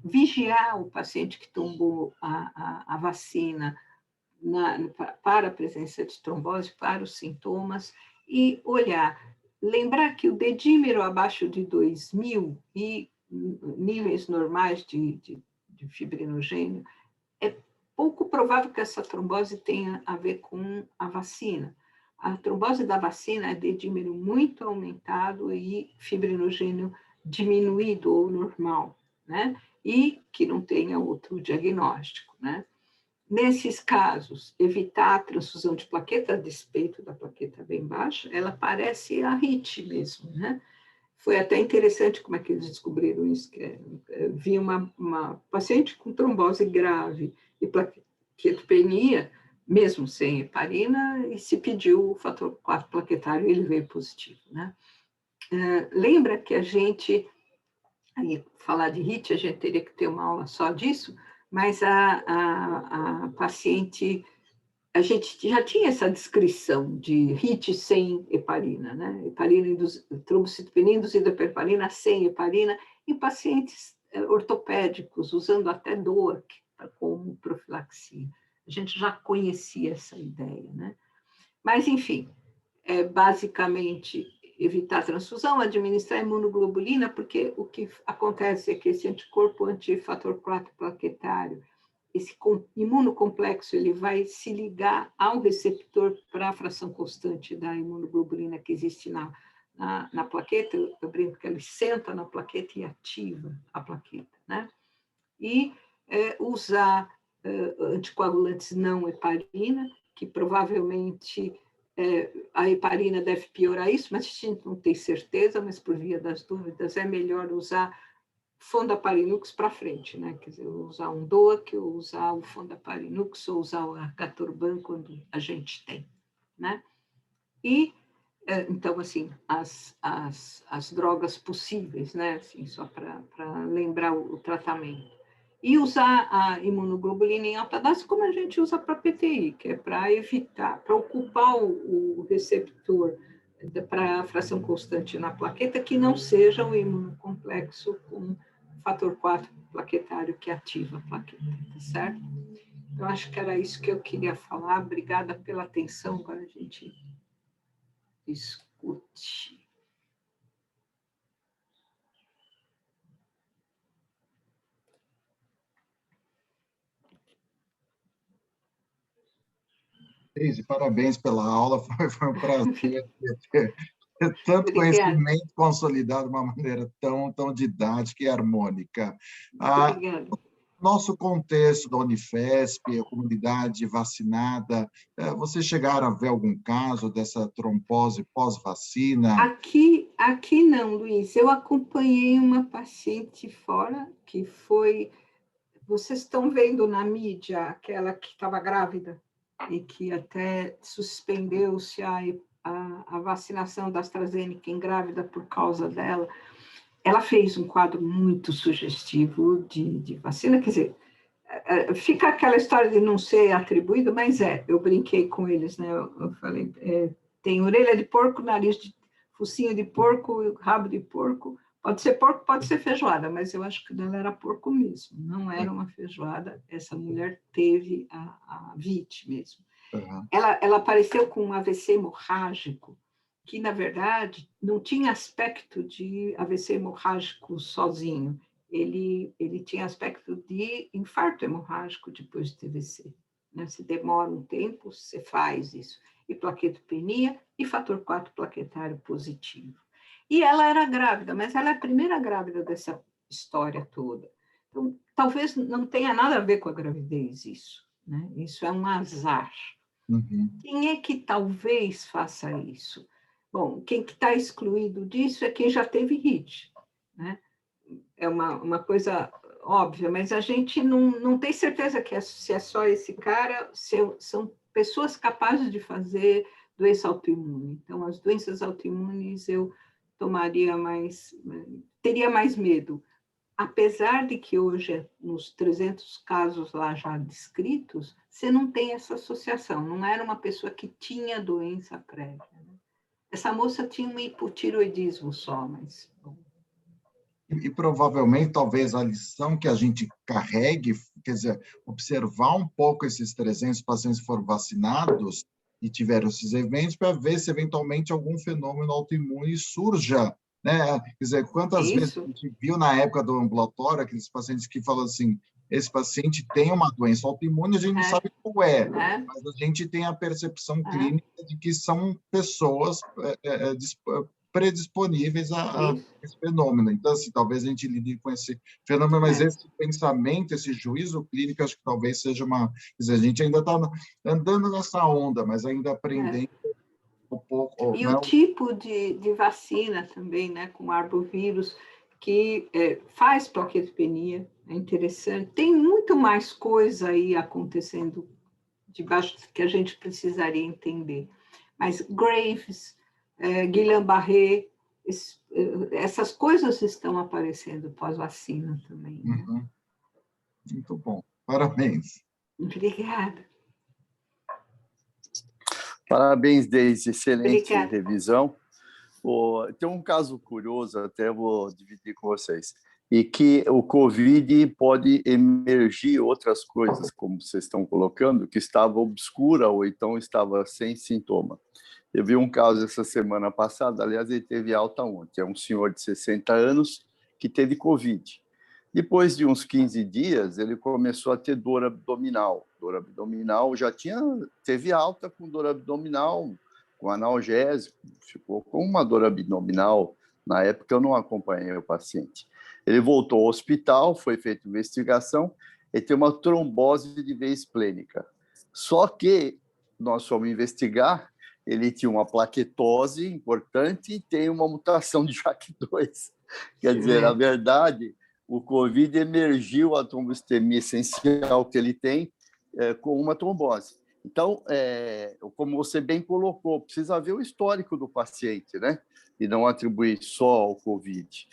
vigiar o paciente que tomou a vacina para a presença de trombose, para os sintomas, e olhar. Lembrar que o dedímero abaixo de 2.000 e níveis normais de fibrinogênio, é pouco provável que essa trombose tenha a ver com a vacina. A trombose da vacina é dedímero muito aumentado e fibrinogênio diminuído ou normal, né? E que não tenha outro diagnóstico, né? Nesses casos, evitar a transfusão de plaqueta, a despeito da plaqueta bem baixa, ela parece a HIT mesmo, né? Foi até interessante como é que eles descobriram isso, que vi uma paciente com trombose grave e plaquetopenia, mesmo sem heparina, e se pediu o fator 4 plaquetário e ele veio positivo, né? Lembra que a gente, aí falar de HIT, a gente teria que ter uma aula só disso, mas a paciente, a gente já tinha essa descrição de HIT sem heparina, né? Trombocitopenia induzida por heparina sem heparina, em pacientes ortopédicos, usando até DOAC como profilaxia. A gente já conhecia essa ideia, né? Mas, enfim, basicamente evitar a transfusão, administrar imunoglobulina, porque o que acontece é que esse anticorpo antifator 4 plaquetário, esse imunocomplexo, ele vai se ligar ao receptor para a fração constante da imunoglobulina que existe na plaqueta. Eu brinco que ele senta na plaqueta e ativa a plaqueta, né? E usar anticoagulantes não heparina, que provavelmente a heparina deve piorar isso, mas a gente não tem certeza, mas por via das dúvidas é melhor usar fondaparinux para frente, né? Quer dizer, usar um DOAC, ou usar o fondaparinux, ou usar o argatorban quando a gente tem, né? E, então, assim, as drogas possíveis, né? Assim, só para lembrar o tratamento. E usar a imunoglobulina em alta dose como a gente usa para PTI, que é para evitar, para ocupar o receptor para a fração constante na plaqueta, que não seja o imunocomplexo com fator 4 plaquetário que ativa a plaqueta, tá certo? Eu acho que era isso que eu queria falar. Obrigada pela atenção. Agora a gente discute.
Deise, parabéns pela aula, foi um prazer ter tanto
Obrigada.
conhecimento consolidado de uma maneira tão didática e harmônica.
Obrigada.
Nosso contexto da Unifesp, a comunidade vacinada, vocês chegaram a ver algum caso dessa trombose pós-vacina?
Aqui não, Luiz. Eu acompanhei uma paciente fora, que foi... Vocês estão vendo na mídia aquela que estava grávida e que até suspendeu-se a vacinação da AstraZeneca em grávida por causa dela. Ela fez um quadro muito sugestivo de vacina, quer dizer, Fica aquela história de não ser atribuído, mas eu brinquei com eles, né? Eu falei, tem orelha de porco, nariz de focinho de porco, rabo de porco. Pode ser porco, pode ser feijoada, mas eu acho que ela era porco mesmo, não era uma feijoada. Essa mulher teve a vítima mesmo.
Uhum.
Ela apareceu com um AVC hemorrágico, que, na verdade, não tinha aspecto de AVC hemorrágico sozinho. Ele tinha aspecto de infarto hemorrágico depois de TVC. Né? Se demora um tempo, você faz isso. E plaquetopenia e fator 4 plaquetário positivo. E ela era grávida, mas ela é a primeira grávida dessa história toda. Então, talvez não tenha nada a ver com a gravidez isso. Né? Isso é um azar.
Uhum.
Quem é que talvez faça isso? Bom, quem que está excluído disso é quem já teve HIT. Né? É uma coisa óbvia, mas a gente não tem certeza que se é só esse cara, são pessoas capazes de fazer doença autoimune. Então, as doenças autoimunes eu teria mais medo. Apesar de que hoje, nos 300 casos lá já descritos, você não tem essa associação, não era uma pessoa que tinha doença prévia. Né? Essa moça tinha um hipotiroidismo só, mas... Bom.
E provavelmente, talvez, a lição que a gente carregue, quer dizer, observar um pouco esses 300 pacientes que foram vacinados e tiveram esses eventos, para ver se, eventualmente, algum fenômeno autoimune surja. Né? Quer dizer, quantas vezes a gente viu na época do ambulatório aqueles pacientes que falam assim, esse paciente tem uma doença autoimune, a gente não sabe qual mas a gente tem a percepção clínica de que são pessoas predisponíveis a esse fenômeno. Então, assim, talvez a gente lide com esse fenômeno, mas esse pensamento, esse juízo clínico, acho que talvez seja uma... Quer dizer, a gente ainda está andando nessa onda, mas ainda aprendendo um pouco...
E o tipo de vacina também, né, com arbovírus, que faz plaquetopenia, é interessante. Tem muito mais coisa aí acontecendo debaixo que a gente precisaria entender. Mas Graves, Guillain-Barré, essas coisas estão aparecendo pós-vacina também. Né?
Uhum. Muito bom. Parabéns.
Obrigada.
Parabéns, Deise. Excelente
Obrigada.
revisão. Tem um caso curioso, até vou dividir com vocês, e que o COVID pode emergir outras coisas, como vocês estão colocando, que estava obscura ou então estava sem sintoma. Eu vi um caso essa semana passada, aliás, ele teve alta ontem, é um senhor de 60 anos que teve COVID. Depois de uns 15 dias, ele começou a ter dor abdominal. Dor abdominal, teve alta com dor abdominal, com analgésico, ficou com uma dor abdominal. Na época, eu não acompanhei o paciente. Ele voltou ao hospital, foi feita investigação, ele tem uma trombose de veia esplênica. Só que nós fomos investigar, ele tinha uma plaquetose importante e tem uma mutação de JAK2. Quer dizer, na verdade, o COVID emergiu a trombostomia essencial que ele tem com uma trombose. Então, como você bem colocou, precisa ver o histórico do paciente, né? E não atribuir só ao COVID.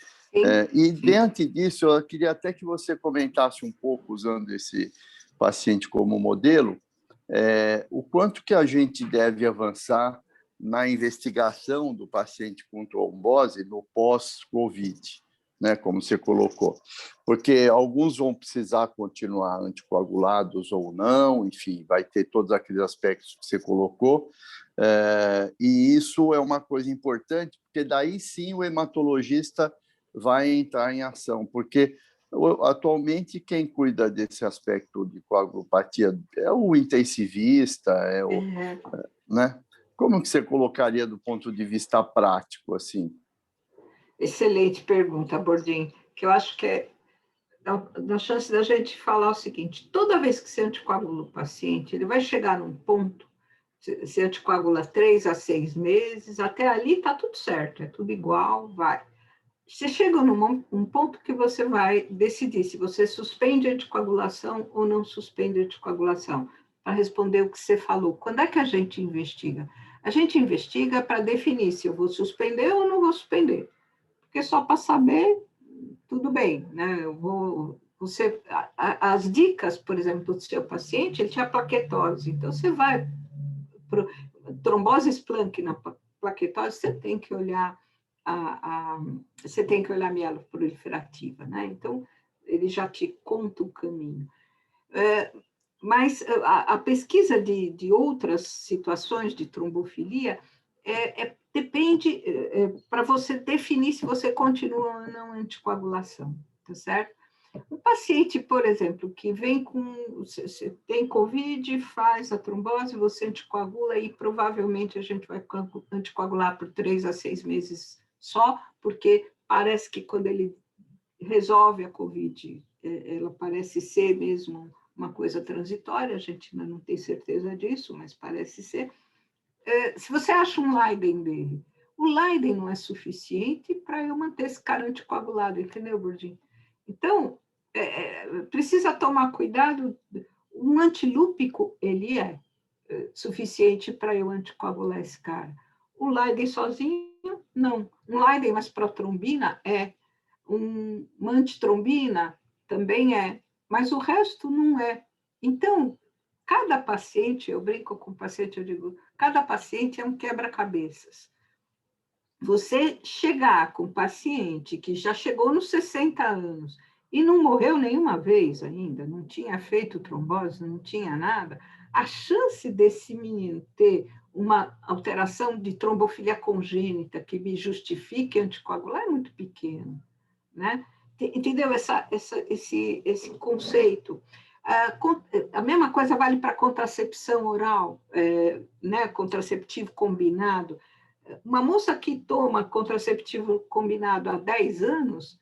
E, diante disso, eu queria até que você comentasse um pouco, usando esse paciente como modelo, o quanto que a gente deve avançar na investigação do paciente com trombose no pós-COVID, né, como você colocou, porque alguns vão precisar continuar anticoagulados ou não, enfim, vai ter todos aqueles aspectos que você colocou, e isso é uma coisa importante, porque daí sim o hematologista vai entrar em ação, porque atualmente quem cuida desse aspecto de coagulopatia é o intensivista, né? Como que você colocaria do ponto de vista prático, assim?
Excelente pergunta, Bordim, que eu acho que dá chance da gente falar o seguinte: toda vez que você anticoagula o paciente, ele vai chegar num ponto, se anticoagula 3 a 6 meses, até ali está tudo certo, é tudo igual, vai. Você chega num ponto que você vai decidir se você suspende a anticoagulação ou não suspende a anticoagulação, para responder o que você falou. Quando é que a gente investiga? A gente investiga para definir se eu vou suspender ou não vou suspender. Porque só para saber, tudo bem, né? Eu vou as dicas, por exemplo, do seu paciente, ele tinha plaquetose, então você vai para trombose Planck na plaquetose, você tem que olhar você tem que olhar a mieloproliferativa, né? Então, ele já te conta o caminho. Mas a pesquisa de outras situações de trombofilia depende para você definir se você continua ou não anticoagulação, tá certo? Um paciente, por exemplo, que vem tem COVID, faz a trombose, você anticoagula e provavelmente a gente vai anticoagular por 3 a 6 meses só, porque parece que quando ele resolve a COVID, ela parece ser mesmo uma coisa transitória, a gente ainda não tem certeza disso, mas parece ser. Se você acha um Leiden dele, o Leiden não é suficiente para eu manter esse cara anticoagulado, entendeu, Bordin? Então, precisa tomar cuidado. Um antilúpico, ele é suficiente para eu anticoagular esse cara. O Leiden sozinho, não. Um Leiden, mas protrombina é. Uma antitrombina também é. Mas o resto não é. Então, cada paciente, eu brinco com o paciente, eu digo, cada paciente é um quebra-cabeças. Você chegar com um paciente que já chegou nos 60 anos e não morreu nenhuma vez ainda, não tinha feito trombose, não tinha nada, a chance desse menino ter uma alteração de trombofilia congênita que me justifique anticoagular é muito pequeno, né? Entendeu esse conceito? A mesma coisa vale para contracepção oral, né? Contraceptivo combinado. Uma moça que toma contraceptivo combinado há 10 anos,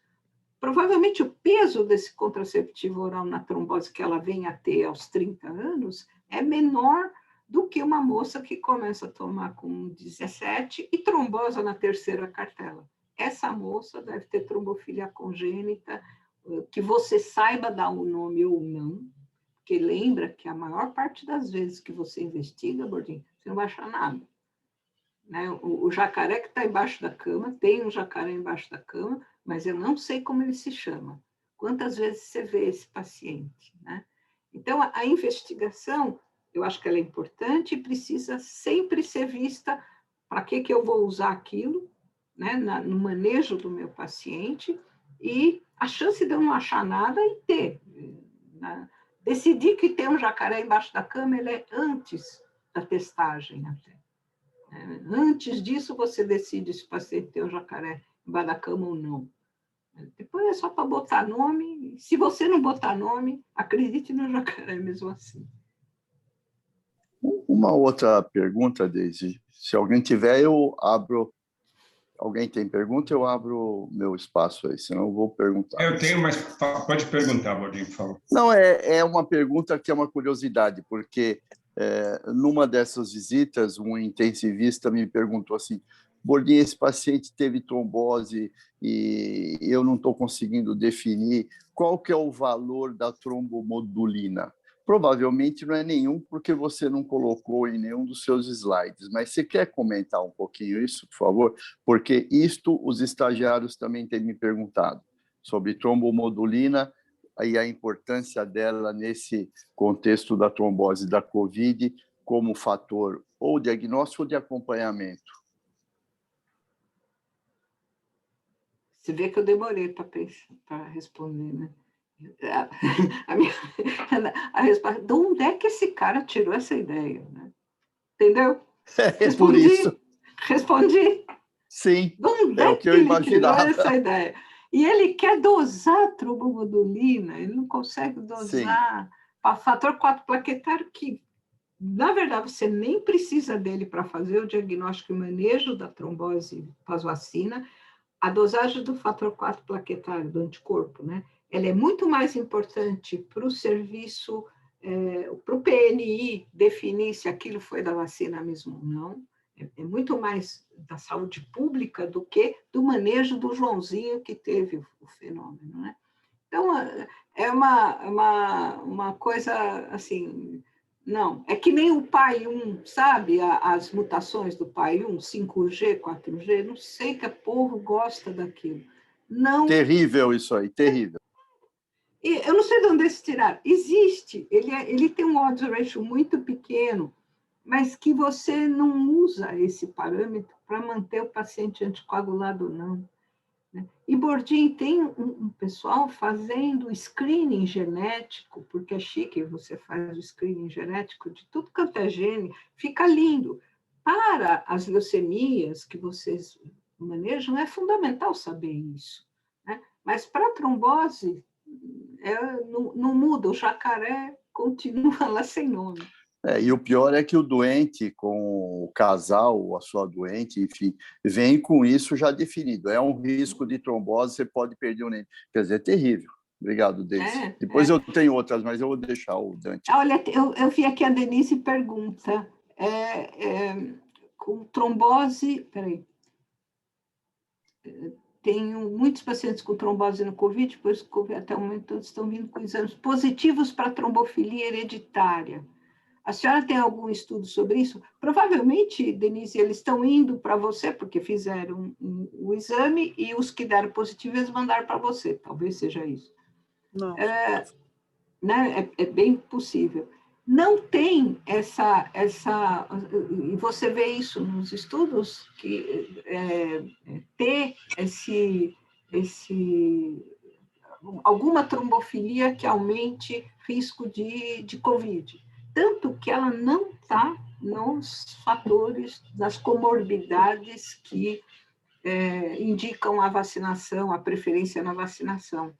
provavelmente o peso desse contraceptivo oral na trombose que ela vem a ter aos 30 anos é menor do que uma moça que começa a tomar com 17 e trombosa na terceira cartela. Essa moça deve ter trombofilia congênita, que você saiba dar o nome ou não, porque lembra que a maior parte das vezes que você investiga, Bordinho, você não vai achar nada. Né? O jacaré que está embaixo da cama, tem um jacaré embaixo da cama, mas eu não sei como ele se chama. Quantas vezes você vê esse paciente? Né? Então, a investigação, eu acho que ela é importante e precisa sempre ser vista para que eu vou usar aquilo, né? No manejo do meu paciente, e a chance de eu não achar nada e ter. Né? Decidir que tem um jacaré embaixo da cama, ele é antes da testagem até. Antes disso, você decide se o paciente tem um jacaré embaixo da cama ou não. Depois é só para botar nome. Se você não botar nome, acredite no jacaré mesmo assim.
Uma outra pergunta, Deise. Se alguém tiver, eu abro. Alguém tem pergunta, eu abro meu espaço aí, senão eu vou perguntar.
Eu tenho, mas pode perguntar, Bordinho, por favor.
Não, é uma pergunta que é uma curiosidade, porque numa dessas visitas, um intensivista me perguntou assim, Bordinho, esse paciente teve trombose e eu não estou conseguindo definir qual que é o valor da trombomodulina. Provavelmente não é nenhum, porque você não colocou em nenhum dos seus slides, mas você quer comentar um pouquinho isso, por favor? Porque isto os estagiários também têm me perguntado, sobre trombomodulina e a importância dela nesse contexto da trombose da COVID como fator ou diagnóstico ou de acompanhamento.
Você vê que eu demorei para responder, né? A resposta, de onde é que esse cara tirou essa ideia? Né? Entendeu?
Por isso.
Respondi.
Sim,
de onde
é o que eu
ele
imaginava.
Tirou essa ideia? E ele quer dosar a trombomodulina, ele não consegue dosar para fator 4 plaquetário, que, na verdade, você nem precisa dele para fazer o diagnóstico e manejo da trombose pós-vacina. A dosagem do fator 4 plaquetário, do anticorpo, né? Ela é muito mais importante para o serviço, para o PNI definir se aquilo foi da vacina mesmo ou não. É muito mais da saúde pública do que do manejo do Joãozinho que teve o fenômeno, né? Então, é uma coisa assim... Não, é que nem o PAI-1, sabe? As mutações do PAI-1, 5G, 4G, não sei que o povo gosta daquilo. Não.
Terrível isso aí, terrível.
E eu não sei de onde eles tiraram. Existe, ele tem um odds ratio muito pequeno, mas que você não usa esse parâmetro para manter o paciente anticoagulado ou não. Né? E Bourdin tem um pessoal fazendo screening genético, porque é chique, você faz o screening genético de tudo quanto é gene, fica lindo. Para as leucemias que vocês manejam, é fundamental saber isso. Né? Mas para a trombose, não muda, o jacaré continua lá sem nome.
E o pior é que o doente, com o casal, ou a sua doente, enfim, vem com isso já definido. É um risco de trombose, você pode perder o neném. Quer dizer, é terrível. Obrigado, Deise. Depois eu tenho outras, mas eu vou deixar o Dante.
Olha, eu vi aqui a Denise pergunta. Com trombose... Peraí. Tenho muitos pacientes com trombose no COVID, pois até o momento todos estão vindo com exames positivos para trombofilia hereditária. A senhora tem algum estudo sobre isso? Provavelmente, Denise, eles estão indo para você, porque fizeram o exame, e os que deram positivo, eles mandaram para você. Talvez seja isso.
Não.
Né? É bem possível. Não tem e você vê isso nos estudos, que ter alguma trombofilia que aumente risco de COVID. Tanto que ela não está nos fatores das comorbidades que indicam a vacinação, a preferência na vacinação.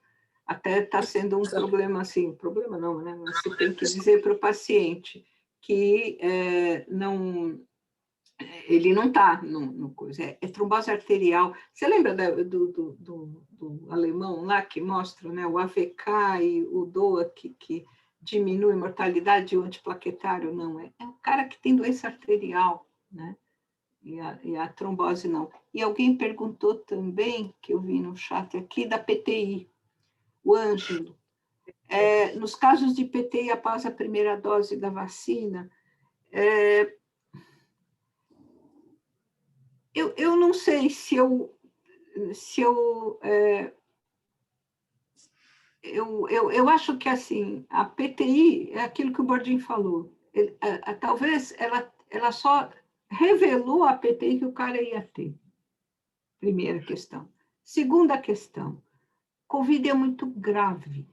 Até está sendo um problema, assim, problema não, né? Você tem que dizer para o paciente que ele não está no coisa. É trombose arterial. Você lembra do alemão lá que mostra, né, o AVK e o DOA que diminui mortalidade, e o antiplaquetário não? É o cara que tem doença arterial, né? E a trombose não. E alguém perguntou também, que eu vi no chat aqui, da PTI, o Ângelo. Nos casos de PTI após a primeira dose da vacina, eu não sei se eu acho que, assim, a PTI é aquilo que o Bourdin falou. Talvez ela só revelou a PTI que o cara ia ter. Primeira questão. Segunda questão, COVID é muito grave,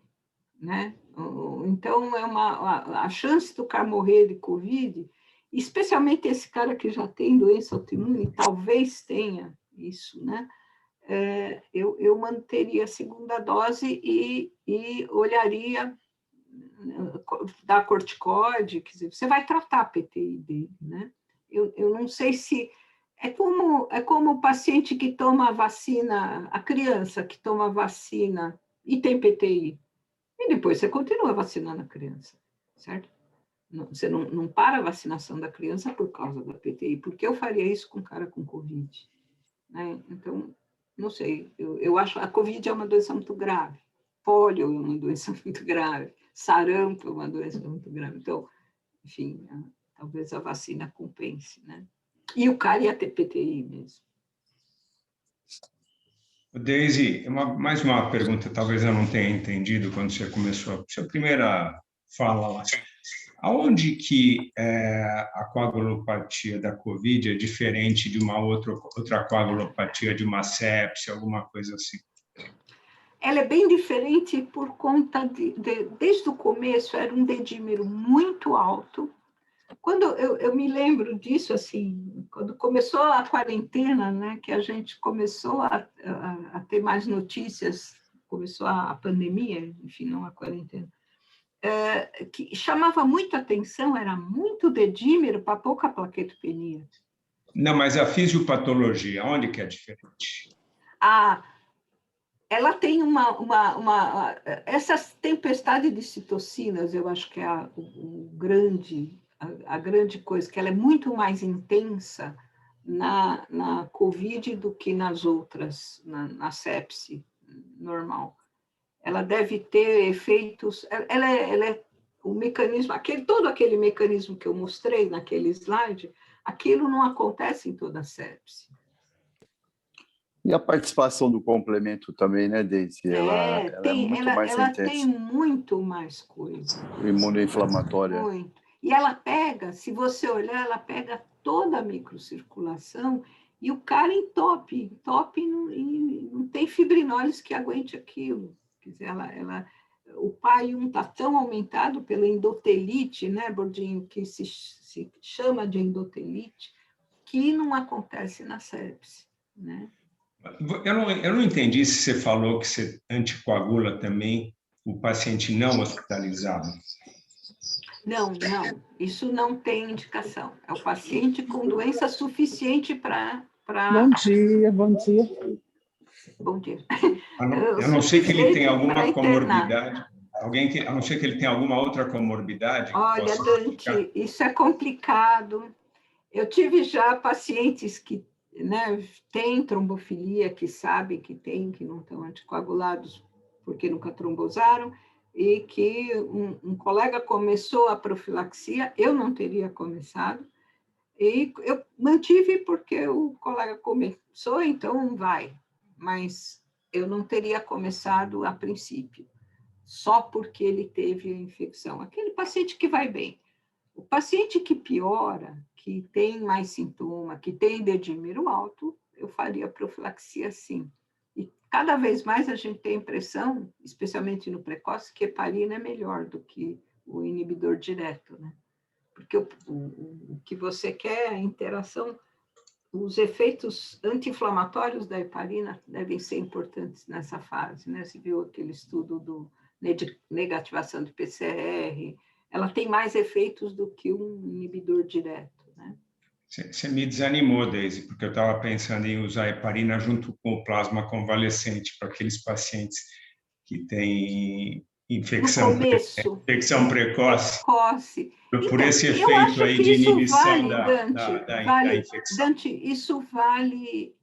né? Então, a chance do cara morrer de COVID, especialmente esse cara que já tem doença autoimune, talvez tenha isso, né? Eu manteria a segunda dose e olharia, dar corticoide, quer dizer, você vai tratar a PTI dele, né? Eu não sei se... É como o paciente que toma a vacina, a criança que toma a vacina e tem PTI. E depois você continua vacinando a criança, certo? Você não para a vacinação da criança por causa da PTI. Por que eu faria isso com um cara com Covid? Né? Então, não sei. Eu acho que a Covid é uma doença muito grave. Pólio é uma doença muito grave. Sarampo é uma doença muito grave. Então, enfim, talvez a vacina compense, né? E o cara ia ter PTI mesmo.
Deise, mais uma pergunta, talvez eu não tenha entendido quando você começou a sua primeira fala lá. Aonde que a coagulopatia da COVID é diferente de uma outra coagulopatia, de uma sepse, alguma coisa assim?
Ela é bem diferente por conta desde o começo, era um dedímero muito alto. Quando eu me lembro disso, assim, quando começou a quarentena, né, que a gente começou a ter mais notícias, começou a pandemia, enfim, não a quarentena, que chamava muito atenção, era muito dedímero para pouca plaquetopenia.
Não, mas a fisiopatologia, onde que é diferente?
Ela tem essas tempestades de citocinas, eu acho que é a grande coisa, que ela é muito mais intensa na COVID do que nas outras, na sepse normal. Ela deve ter efeitos, ela é o mecanismo, todo aquele mecanismo que eu mostrei naquele slide, aquilo não acontece em toda a sepse.
E a participação do complemento também, né, Deise? Ela é muito mais
ela
intensa.
tem muito mais coisa.
Imunoinflamatória.
Muito. E ela pega, se você olhar, ela pega toda a microcirculação e o cara entope e não tem fibrinólise que aguente aquilo. Quer dizer, o PAI-1 está tão aumentado pela endotelite, né, Bordinho, que se chama de endotelite, que não acontece na sepse, né?
Eu não entendi se você falou que você anticoagula também o paciente não hospitalizado.
Não, isso não tem indicação. É o paciente com doença suficiente para...
Bom dia, bom dia.
Bom dia.
A não ser que ele tenha alguma
comorbidade.
A não ser que ele tenha alguma outra comorbidade.
Olha, Dante, isso é complicado. Eu tive já pacientes que, né, têm trombofilia, que sabem que tem, que não estão anticoagulados porque nunca trombosaram, e que um colega começou a profilaxia, eu não teria começado, e eu mantive porque o colega começou, então vai, mas eu não teria começado a princípio, só porque ele teve a infecção. Aquele paciente que vai bem. O paciente que piora, que tem mais sintoma, que tem dedímero alto, eu faria profilaxia sim. E cada vez mais a gente tem a impressão, especialmente no precoce, que heparina é melhor do que o inibidor direto, né? Porque o que você quer é a interação, os efeitos anti-inflamatórios da heparina devem ser importantes nessa fase, né? Você viu aquele estudo do negativação de PCR, ela tem mais efeitos do que um inibidor direto, né?
Você me desanimou, Deise, porque eu estava pensando em usar a heparina junto com o plasma convalescente para aqueles pacientes que têm infecção precoce. Por
então,
esse efeito aí de inibição da infecção.
Dante, isso vale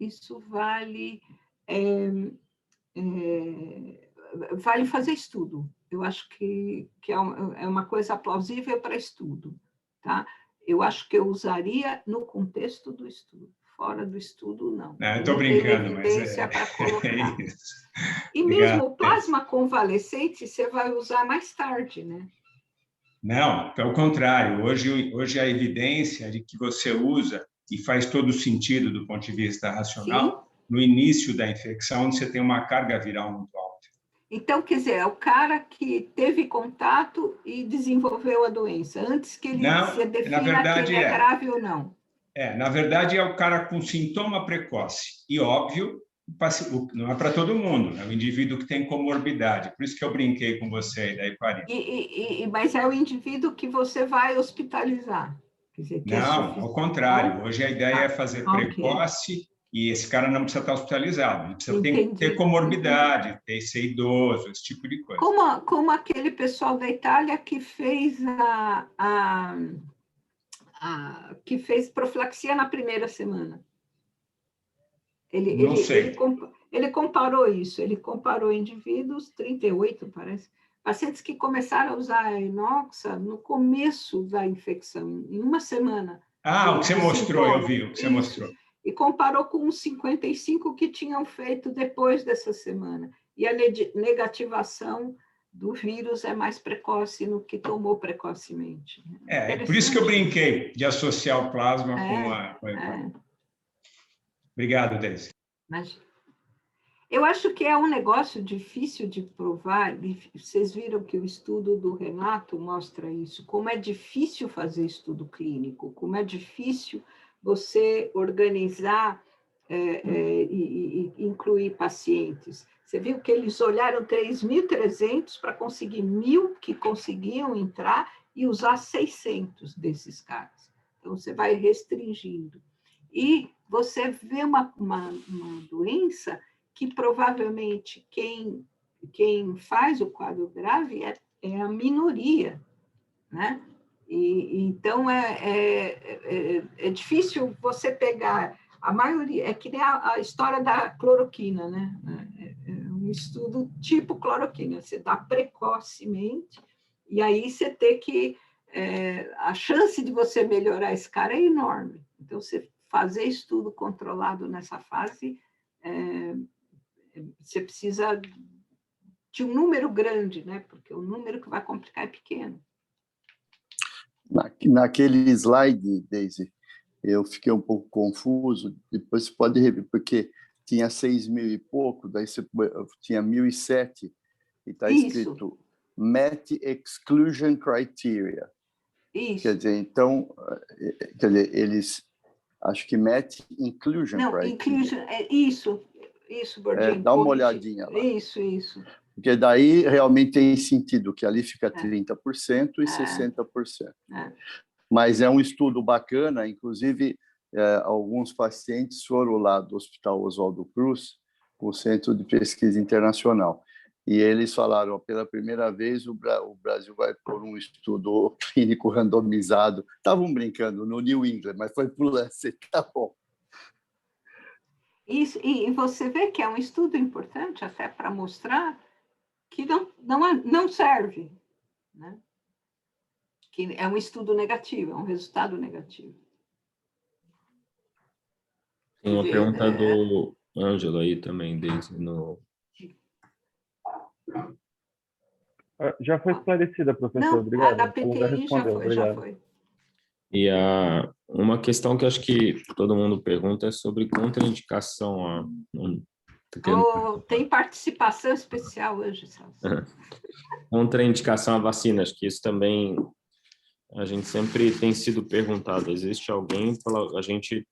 vale fazer estudo. Eu acho que é uma coisa plausível para estudo, tá? Eu acho que eu usaria no contexto do estudo. Fora do estudo, não.
Estou brincando, mas
para colocar.
É isso.
E
Obrigado,
mesmo o plasma convalescente você vai usar mais tarde, né?
Não, pelo contrário. Hoje a evidência de que você usa e faz todo sentido do ponto de vista racional, sim, no início da infecção, onde você tem uma carga viral muito alta.
Então, quer dizer, é o cara que teve contato e desenvolveu a doença, antes que ele se defina que ele é grave ou não.
Na verdade, é o cara com sintoma precoce. E, óbvio, não é para todo mundo, é o indivíduo que tem comorbidade. Por isso que eu brinquei com você da heparina.
Mas é o indivíduo que você vai hospitalizar. Quer dizer, que
não, ao contrário. Hoje a ideia é fazer precoce e esse cara não precisa estar hospitalizado. Ele precisa ter comorbidade, ser idoso, esse tipo de coisa.
Como aquele pessoal da Itália que fez que fez profilaxia na primeira semana. Ele comparou isso, ele comparou indivíduos, 38, parece, pacientes que começaram a usar a inoxa no começo da infecção, em uma semana.
O que você mostrou, eu vi o que você mostrou.
E comparou com os 55 que tinham feito depois dessa semana. E a negativação do vírus é mais precoce no que tomou precocemente.
É por isso que eu brinquei de associar o plasma com a... Obrigado, Deise.
Eu acho que é um negócio difícil de provar. Vocês viram que o estudo do Renato mostra isso, como é difícil fazer estudo clínico, como é difícil você organizar e incluir pacientes. Você viu que eles olharam 3.300 para conseguir 1.000 que conseguiam entrar e usar 600 desses caras. Então, você vai restringindo. E você vê uma doença que provavelmente quem faz o quadro grave é a minoria, né? Então, é difícil você pegar a maioria, é que nem a história da cloroquina, né? É um estudo tipo cloroquina, você dá precocemente, e aí você tem que... a chance de você melhorar esse cara é enorme. Então, você fazer estudo controlado nessa fase você precisa de um número grande, né? Porque o número que vai complicar é pequeno.
Naquele slide, Daisy, eu fiquei um pouco confuso, depois você pode rever, porque tinha 6.000 e pouco, daí você tinha 1.007, e está escrito Met Exclusion Criteria.
Isso.
Quer dizer, então, eles, acho que Met Inclusion
Não,
Criteria.
inclusion, isso, Bordinho.
Dá uma olhadinha lá.
Isso.
Porque daí realmente tem sentido, que ali fica 30% e 60%. Mas é um estudo bacana, inclusive alguns pacientes foram lá do Hospital Oswaldo Cruz, o Centro de Pesquisa Internacional, e eles falaram, pela primeira vez o Brasil vai por um estudo clínico randomizado. Estavam brincando no New England, mas foi para o Lancet, tá bom.
Isso, e você vê que é um estudo importante até para mostrar que não serve, né? Que é um estudo negativo, é um resultado negativo.
Tem uma pergunta do Ângelo aí também, desde no...
Já foi esclarecida, professor,
não,
obrigado.
Da PTI já foi.
E uma questão que acho que todo mundo pergunta é sobre contraindicação.
Tem participação especial hoje, Celso.
Contraindicação à vacina, acho que isso também a gente sempre tem sido perguntado. Existe alguém, a gente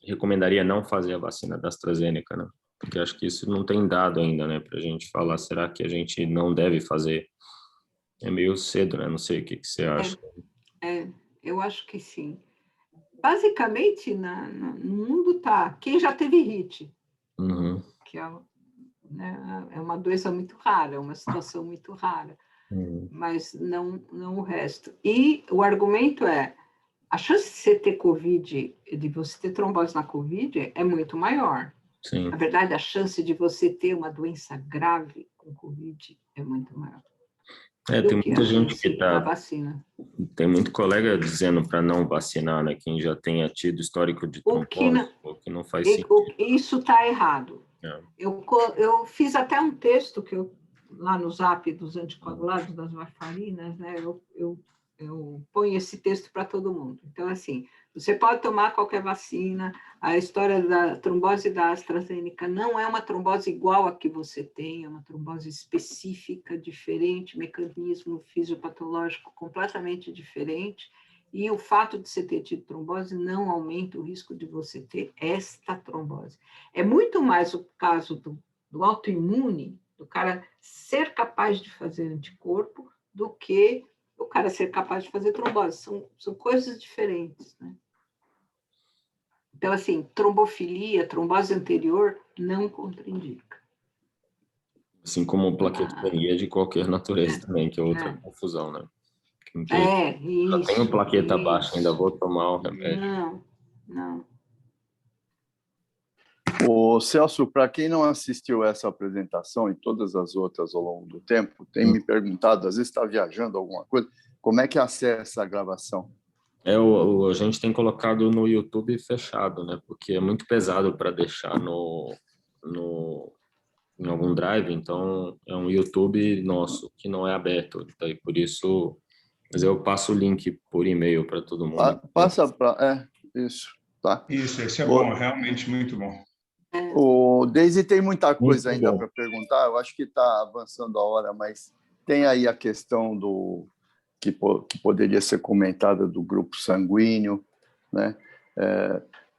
recomendaria não fazer a vacina da AstraZeneca, né? Porque acho que isso não tem dado ainda, né, para a gente falar, será que a gente não deve fazer? É meio cedo, né? Não sei o que você acha.
Eu acho que sim. Basicamente, no mundo quem já teve HIT, que é uma doença muito rara, é uma situação muito rara, mas não o resto. E o argumento a chance de você ter Covid, de você ter trombose na Covid, é muito maior.
Sim.
Na verdade, a chance de você ter uma doença grave com Covid é muito maior.
Tem muita gente que
da vacina.
Tem muito colega dizendo para não vacinar, né? Quem já tenha tido histórico de trombose, o que não faz sentido.
Isso está errado. Eu fiz até um texto lá no Zap dos anticoagulados, das varfarinas, né? Eu ponho esse texto para todo mundo. Então, assim, você pode tomar qualquer vacina, a história da trombose da AstraZeneca não é uma trombose igual a que você tem, é uma trombose específica, diferente, mecanismo fisiopatológico completamente diferente, e o fato de você ter tido trombose não aumenta o risco de você ter esta trombose. É muito mais o caso do autoimune, do cara ser capaz de fazer anticorpo, do que o cara ser capaz de fazer trombose. São coisas diferentes, né? Então, assim, trombofilia, trombose anterior, não contraindica.
Assim como plaquetopenia de qualquer natureza também, que é outra confusão, né?
Isso.
Eu tenho plaqueta baixa, ainda vou tomar o remédio.
Não.
O Celso, para quem não assistiu essa apresentação e todas as outras ao longo do tempo, tem me perguntado, às vezes está viajando alguma coisa, como é que acessa a gravação?
A gente tem colocado no YouTube fechado, né? Porque é muito pesado para deixar em algum drive, então é um YouTube nosso que não é aberto, daí por isso, mas eu passo o link por e-mail para todo mundo.
Passa para isso, tá?
Isso é bom, realmente muito bom.
O Daisy tem muita coisa ainda para perguntar. Eu acho que está avançando a hora, mas tem aí a questão que poderia ser comentada do grupo sanguíneo, né?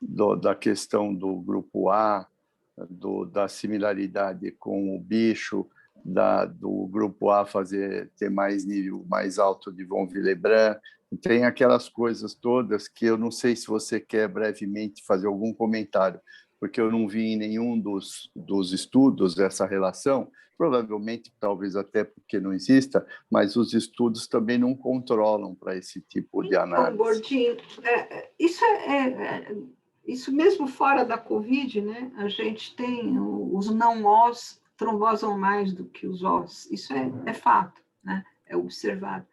Da questão do grupo A, da similaridade com o bicho, do grupo A ter mais nível mais alto de von Willebrand. Tem aquelas coisas todas que eu não sei se você quer brevemente fazer algum comentário, porque eu não vi em nenhum dos estudos essa relação, provavelmente, talvez até porque não exista, mas os estudos também não controlam para esse tipo de análise.
Então, Bordinho, isso mesmo fora da Covid, né? A gente tem os não-Os trombosam mais do que os Os. Isso é fato, né? É observado.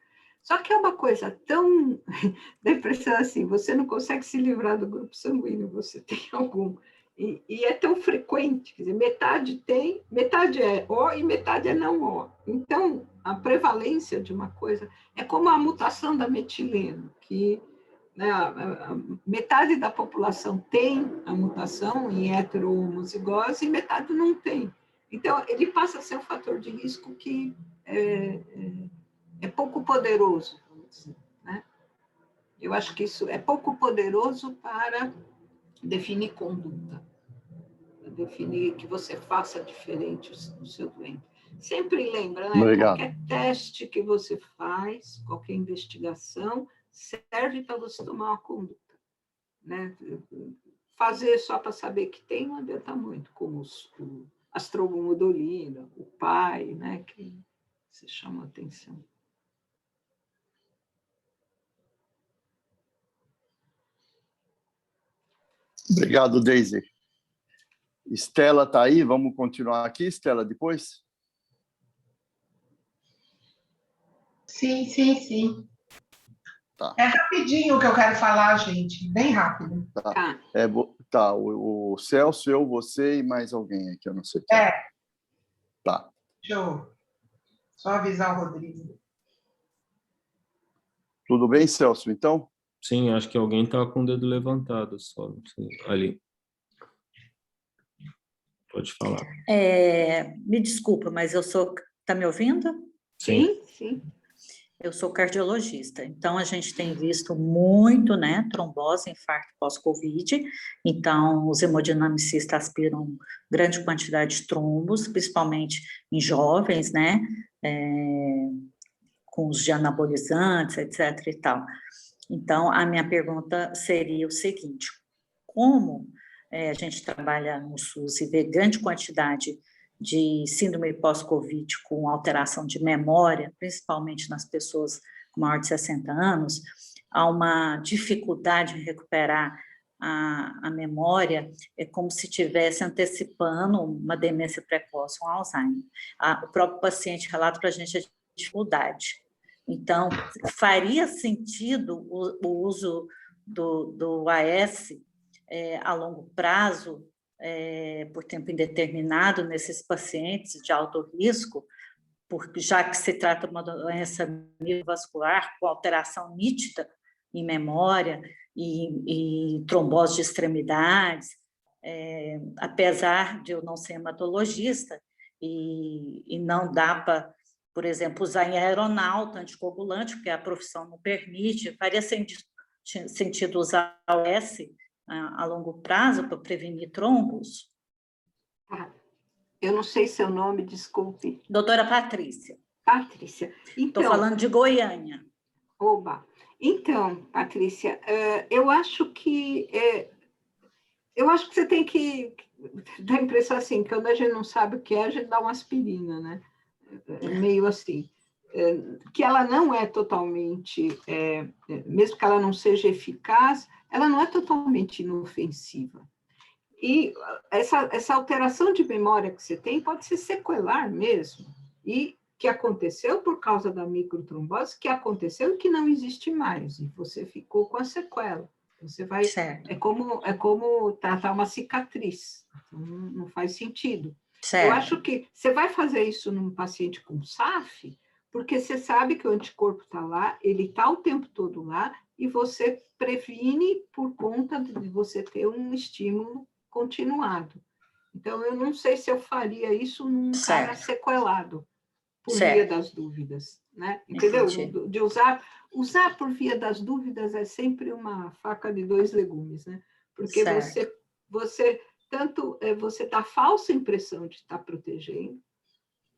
Só que é uma coisa tão... Da impressão assim, você não consegue se livrar do grupo sanguíneo, você tem algum... E é tão frequente, quer dizer, metade tem, metade é O e metade é não O. Então, a prevalência de uma coisa é como a mutação da metileno, que, né, a metade da população tem a mutação em heterohomozigose e metade não tem. Então, ele passa a ser um fator de risco que é pouco poderoso, vamos dizer, né? Eu acho que isso é pouco poderoso para definir conduta, definir que você faça diferente do seu doente. Sempre lembra, né?
Obrigado.
Qualquer teste que você faz, qualquer investigação, serve para você tomar uma conduta, né? Fazer só para saber que tem não adianta muito, como a astromodulina, o pai, né? Que se chama a atenção.
Obrigado, Daisy. Estela está aí? Vamos continuar aqui, Estela, depois?
Sim.
Tá.
É rapidinho o que eu quero falar, gente. Bem rápido.
Tá. O Celso, eu, você e mais alguém aqui, eu não sei quem. Tá.
Deixa eu só avisar o Rodrigo.
Tudo bem, Celso, então?
Sim, acho que alguém está com o dedo levantado só, ali. Pode falar.
Me desculpa, mas está me ouvindo?
Sim.
Eu sou cardiologista, então a gente tem visto muito, né, trombose, infarto pós-Covid, então os hemodinamicistas aspiram grande quantidade de trombos, principalmente em jovens, né, com os de anabolizantes, etc. e tal. Então, a minha pergunta seria o seguinte: como a gente trabalha no SUS e vê grande quantidade de síndrome pós-Covid com alteração de memória, principalmente nas pessoas com maior de 60 anos, há uma dificuldade em recuperar a memória, é como se estivesse antecipando uma demência precoce, um Alzheimer. O próprio paciente relata para a gente a dificuldade. Então, faria sentido o uso do AS a longo prazo, por tempo indeterminado, nesses pacientes de alto risco, porque já que se trata de uma doença neurovascular com alteração nítida em memória e trombose de extremidades, apesar de eu não ser hematologista e não dá para, por exemplo, usar em aeronauta anticoagulante, porque a profissão não permite, faria sentido usar o S a longo prazo para prevenir trombos?
Eu não sei seu nome, desculpe.
Doutora Patrícia.
Patrícia. Então,
estou falando de Goiânia.
Oba. Então, Patrícia, eu acho que você tem que dar a impressão assim, que quando a gente não sabe o que é, a gente dá uma aspirina, né? Meio assim. Que ela não é totalmente, mesmo que ela não seja eficaz, ela não é totalmente inofensiva. E essa alteração de memória que você tem pode ser sequelar mesmo, e que aconteceu por causa da microtrombose, que aconteceu e que não existe mais, e você ficou com a sequela. Você vai, é como tratar uma cicatriz, então não faz sentido.
Certo.
Eu acho que você vai fazer isso num paciente com SAF, porque você sabe que o anticorpo está lá, ele está o tempo todo lá, e você previne por conta de você ter um estímulo continuado. Então, eu não sei se eu faria isso num cara sequelado, por via das dúvidas, né? Entendeu? De usar por via das dúvidas é sempre uma faca de dois legumes, né? Porque você dá falsa impressão de estar protegendo,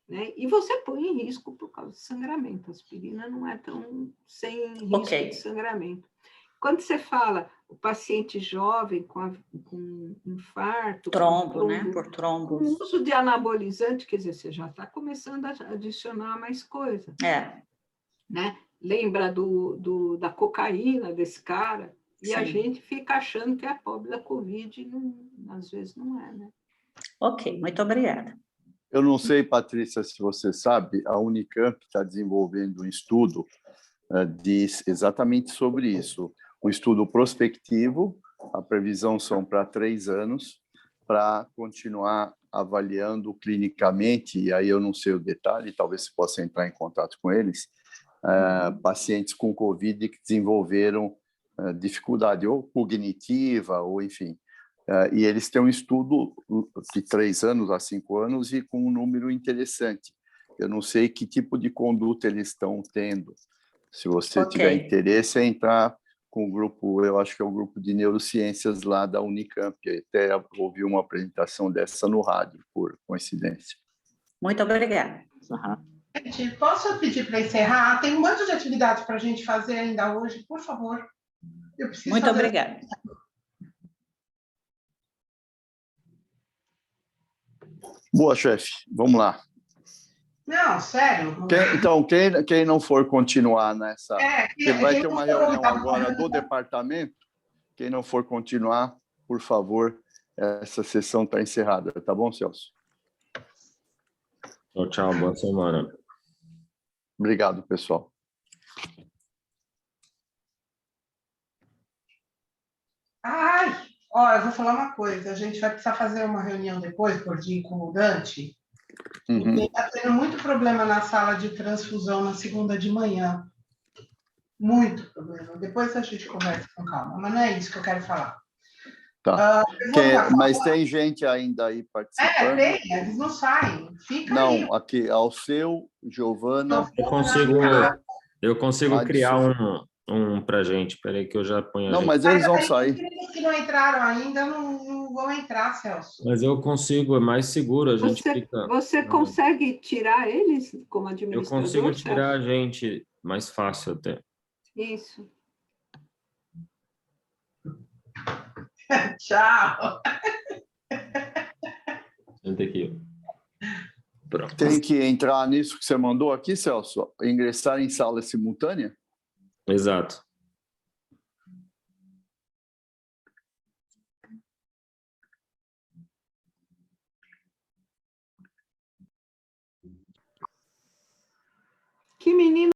né? E você põe em risco por causa de sangramento. A aspirina não é tão sem risco de sangramento. Quando você fala o paciente jovem com infarto,
trombo, né? Por trombo.
Com o uso de anabolizante, quer dizer, você já está começando a adicionar mais coisa. Né? Lembra da cocaína desse cara? E a gente fica achando que é a pobre da Covid, e às vezes não é, né?
Ok, muito obrigada.
Eu não sei, Patrícia, se você sabe, a Unicamp está desenvolvendo um estudo diz exatamente sobre isso. Um estudo prospectivo, a previsão são para 3 anos, para continuar avaliando clinicamente, e aí eu não sei o detalhe, talvez você possa entrar em contato com eles, pacientes com COVID que desenvolveram dificuldade ou cognitiva, ou enfim. E eles têm um estudo de 3 anos a 5 anos e com um número interessante. Eu não sei que tipo de conduta eles estão tendo. Se você tiver interesse, é entrar com o grupo, eu acho que é o grupo de neurociências lá da Unicamp. Eu até ouvi uma apresentação dessa no rádio, por coincidência.
Muito obrigada.
Gente, posso pedir para encerrar? Tem um monte de atividade para a gente fazer ainda hoje, por favor. Eu preciso
Muito
fazer...
obrigada.
Boa, chefe. Vamos lá.
Não, sério.
Então, quem não for continuar nessa... Porque vai ter uma reunião
tá
agora do departamento. Quem não for continuar, por favor, essa sessão está encerrada. Tá bom, Celso?
Tchau, tchau. Boa semana.
Obrigado, pessoal.
Ai, ó, eu vou falar uma coisa. A gente vai precisar fazer uma reunião depois, Gordinho, com o Dante. Porque está tendo muito problema na sala de transfusão na segunda de manhã. Muito problema. Depois a gente conversa com calma. Mas não é isso que eu quero falar.
Tá. Mas tem gente ainda aí participando?
Tem. Eles não saem. Fica
não,
aí.
Aqui, ao seu, Giovana...
Eu consigo criar um para gente. Espera aí que eu já ponho a gente.
Mas eles vão sair.
Os que não entraram ainda não vão entrar, Celso.
Mas eu consigo, é mais seguro.
Você consegue tirar eles como administrador?
Eu consigo tirar a gente mais fácil até.
Isso.
Tchau.
Senta aqui. Pronto.
Tem que entrar nisso que você mandou aqui, Celso? Ingressar em sala simultânea?
Exato.
Que menino